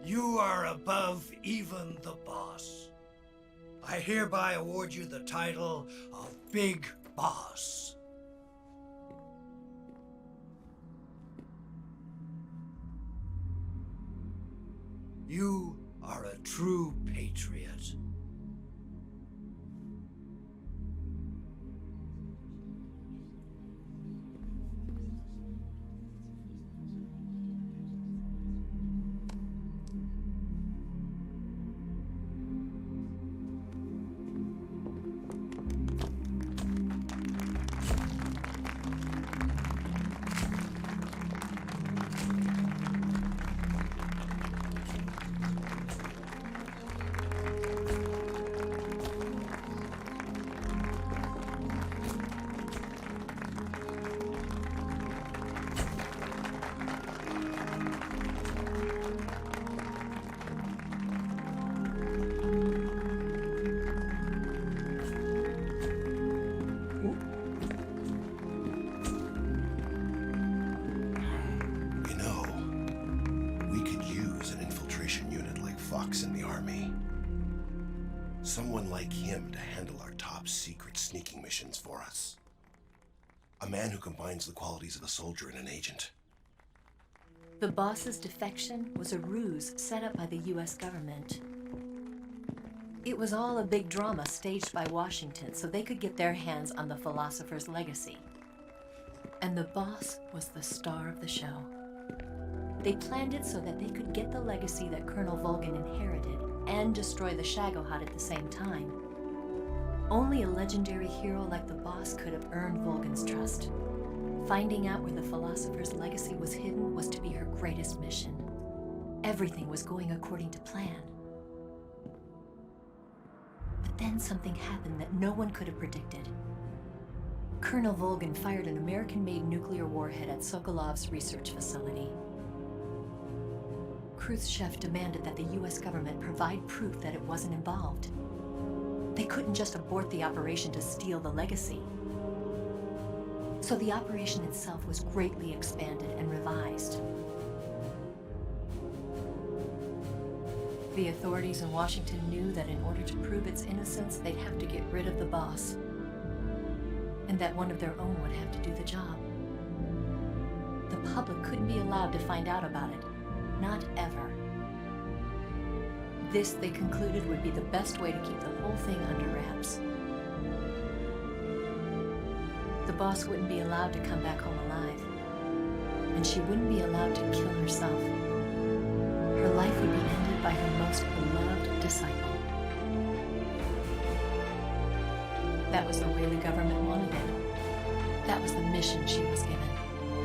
You are above even the boss. I hereby award you the title of Big Boss. You are a true patriot. In the army. Someone like him to handle our top secret sneaking missions for us. A man who combines the qualities of a soldier and an agent. The boss's defection was a ruse set up by the US government. It was all a big drama staged by Washington so they could get their hands on the philosopher's legacy. And the boss was the star of the show. They planned it so that they could get the legacy that Colonel Volgin inherited and destroy the Shagohod at the same time. Only a legendary hero like the boss could have earned Volgin's trust. Finding out where the philosopher's legacy was hidden was to be her greatest mission. Everything was going according to plan. But then something happened that no one could have predicted. Colonel Volgin fired an American-made nuclear warhead at Sokolov's research facility. Khrushchev demanded that the US government provide proof that it wasn't involved. They couldn't just abort the operation to steal the legacy. So the operation itself was greatly expanded and revised. The authorities in Washington knew that in order to prove its innocence, they'd have to get rid of the boss, and that one of their own would have to do the job. The public couldn't be allowed to find out about it. Not ever. This, they concluded, would be the best way to keep the whole thing under wraps. The boss wouldn't be allowed to come back home alive, and she wouldn't be allowed to kill herself. Her life would be ended by her most beloved disciple. That was the way the government wanted it. That was the mission she was given,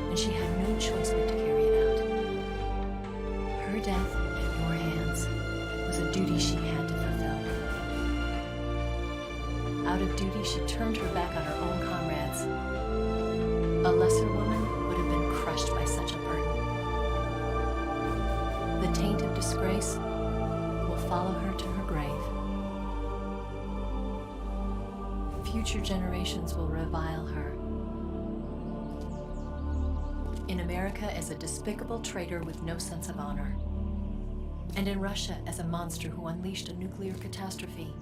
and she had no choice but to carry it out. Her death at your hands was a duty she had to fulfill. Out of duty, she turned her back on her own comrades. A lesser woman would have been crushed by such a burden. The taint of disgrace will follow her to her grave. Future generations will revile her. In America as a despicable traitor with no sense of honor. And in Russia as a monster who unleashed a nuclear catastrophe.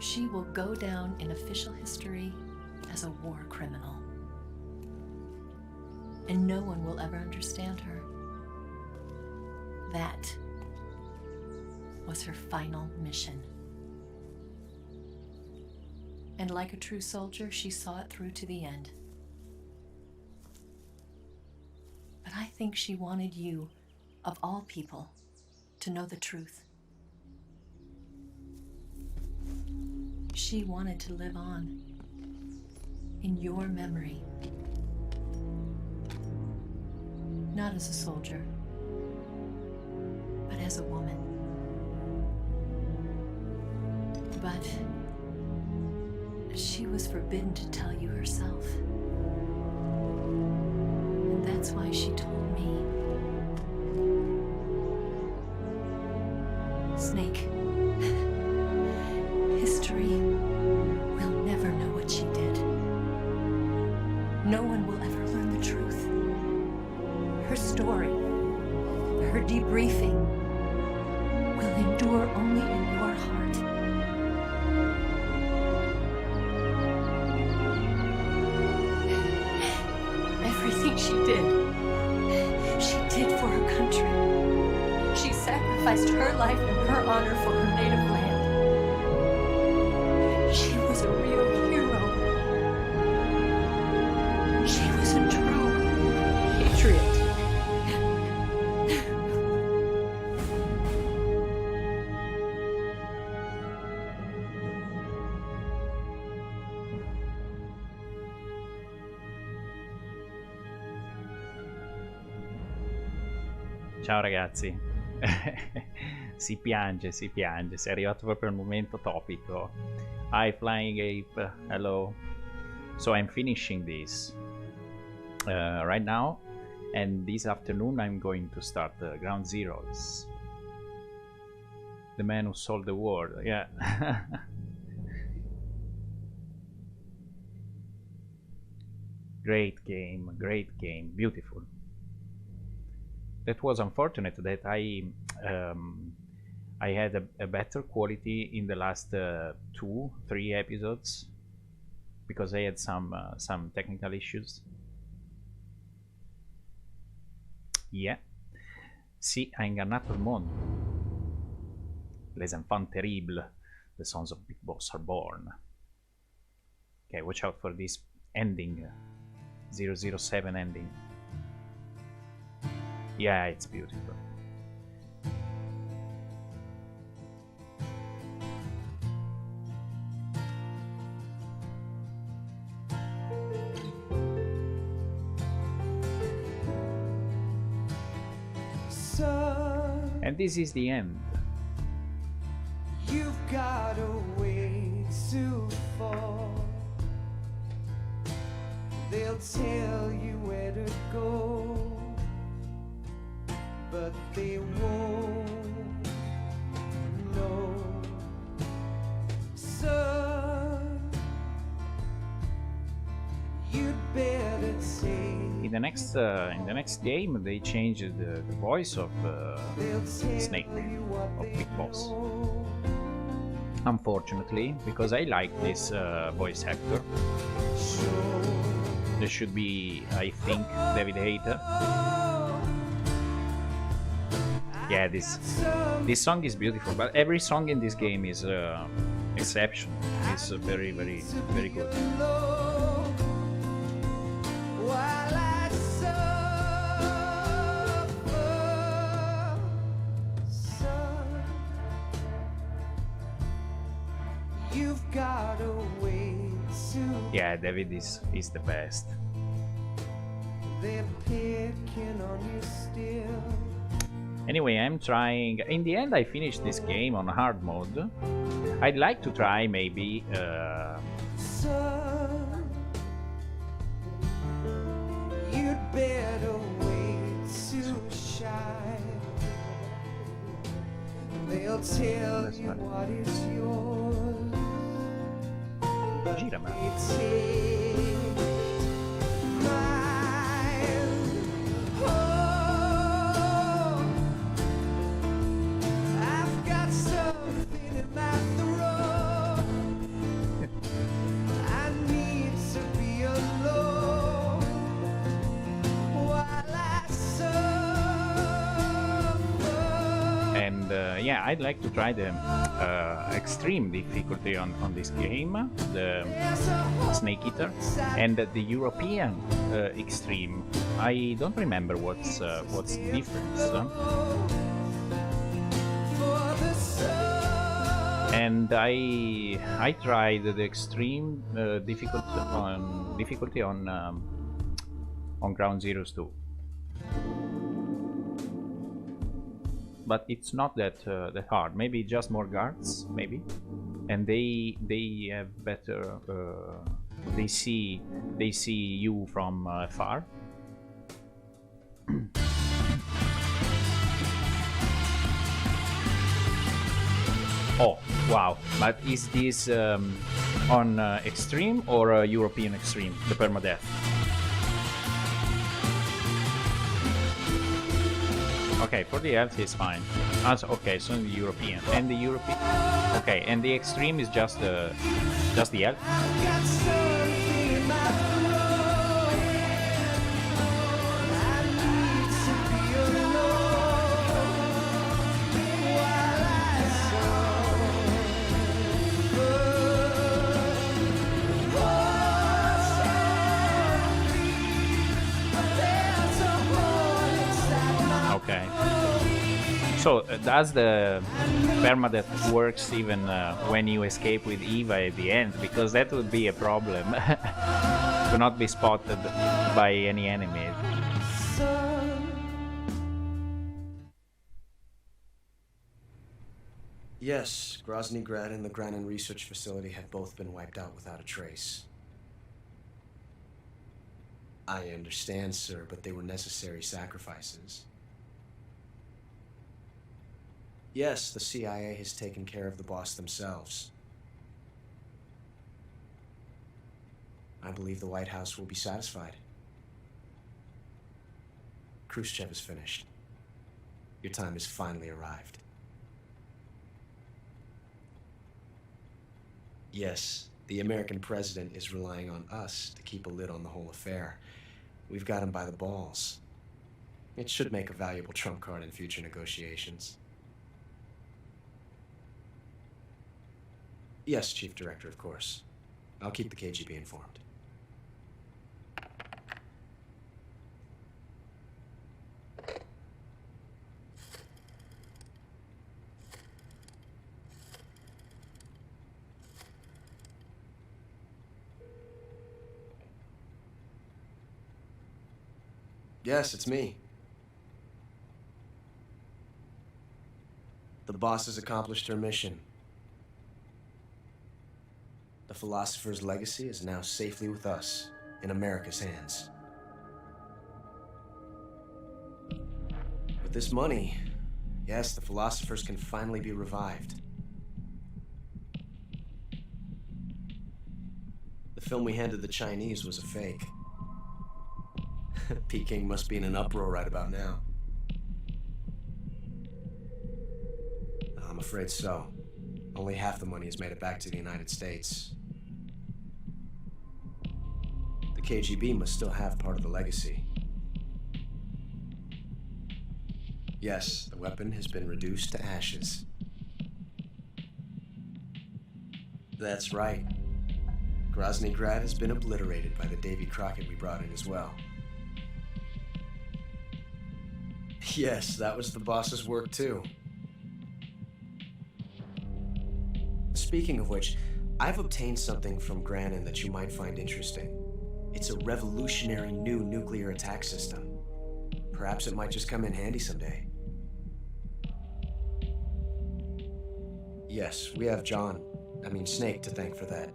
She will go down in official history as a war criminal. And no one will ever understand her. That was her final mission. And like a true soldier, she saw it through to the end. But I think she wanted you, of all people, to know the truth. She wanted to live on. In your memory. Not as a soldier, but as a woman. But she was forbidden to tell you herself. And that's why she told me. Snake, history will never know what she did. No one will ever learn the truth. Her story, her debriefing, will endure only in your heart. Everything she did for her country. She sacrificed her life and her honor for her native land. She was a real hero. She was a true patriot. Ciao ragazzi. si piange, sei arrivato proprio al momento topico. Hi Flying Ape, hello. So I'm finishing this right now, and this afternoon I'm going to start Ground Zeroes. The man who sold the world, yeah. Great game, beautiful. That was unfortunate that I had a better quality in the last 2-3 episodes because I had some technical issues. Yeah. Sì, ha ingannato il mondo. Les enfants terribles, the sons of Big Boss are born. Okay, watch out for this ending, 007 ending. Yeah, it's beautiful. And this is the end. You've got a way to fall. They'll tell you where to go, but they won't know. So you'd better take. In the next game, they changed the voice of Snake, of Big Boss. Unfortunately, because I like this voice actor. There should be, I think, David Hayter. Yeah, this song is beautiful, but every song in this game is exceptional. It's very, very, very good. Yeah, David is the best. Anyway, I'm trying. In the end, I finished this game on hard mode. I'd like to try maybe. You'd better wait to shine. They'll tell you what is yours. Gira, ma. Yeah, I'd like to try the extreme difficulty on this game, the Snake Eater, and the European extreme. I don't remember what's the difference. and I tried the extreme difficulty on Ground Zeroes 2. But it's not that that hard. Maybe just more guards, maybe, and they have better. They see you from far. Oh wow! But is this on extreme or European extreme? The permadeath. Okay, for the health is fine. Okay, so the European and the European. Okay, and the extreme is just the health. Okay. So does the permadeath works even when you escape with Eva at the end? Because that would be a problem. To not be spotted by any enemies. Yes, Grozny Grad and the Granin Research Facility have both been wiped out without a trace. I understand, sir, but they were necessary sacrifices. Yes, the CIA has taken care of the boss themselves. I believe the White House will be satisfied. Khrushchev is finished. Your time has finally arrived. Yes, the American president is relying on us to keep a lid on the whole affair. We've got him by the balls. It should make a valuable trump card in future negotiations. Yes, Chief Director, of course. I'll keep the KGB informed. Yes, it's me. The boss has accomplished her mission. The philosopher's legacy is now safely with us, in America's hands. With this money, yes, the philosophers can finally be revived. The film we handed the Chinese was a fake. Peking must be in an uproar right about now. I'm afraid so. Only half the money has made it back to the United States. The KGB must still have part of the legacy. Yes, the weapon has been reduced to ashes. That's right. Grozny Grad has been obliterated by the Davy Crockett we brought in as well. Yes, that was the boss's work too. Speaking of which, I've obtained something from Granin that you might find interesting. It's a revolutionary new nuclear attack system. Perhaps it might just come in handy someday. Yes, we have Snake to thank for that.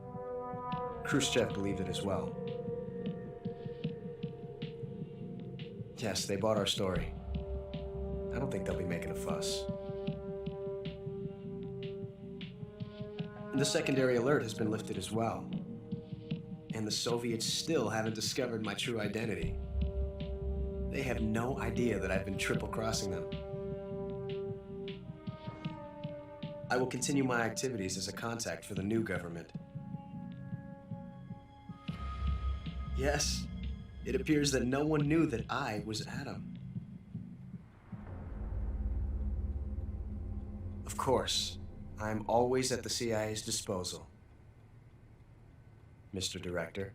Khrushchev believed it as well. Yes, they bought our story. I don't think they'll be making a fuss. The secondary alert has been lifted as well. And the Soviets still haven't discovered my true identity. They have no idea that I've been triple-crossing them. I will continue my activities as a contact for the new government. Yes, it appears that no one knew that I was Adam. Of course, I'm always at the CIA's disposal, Mr. Director.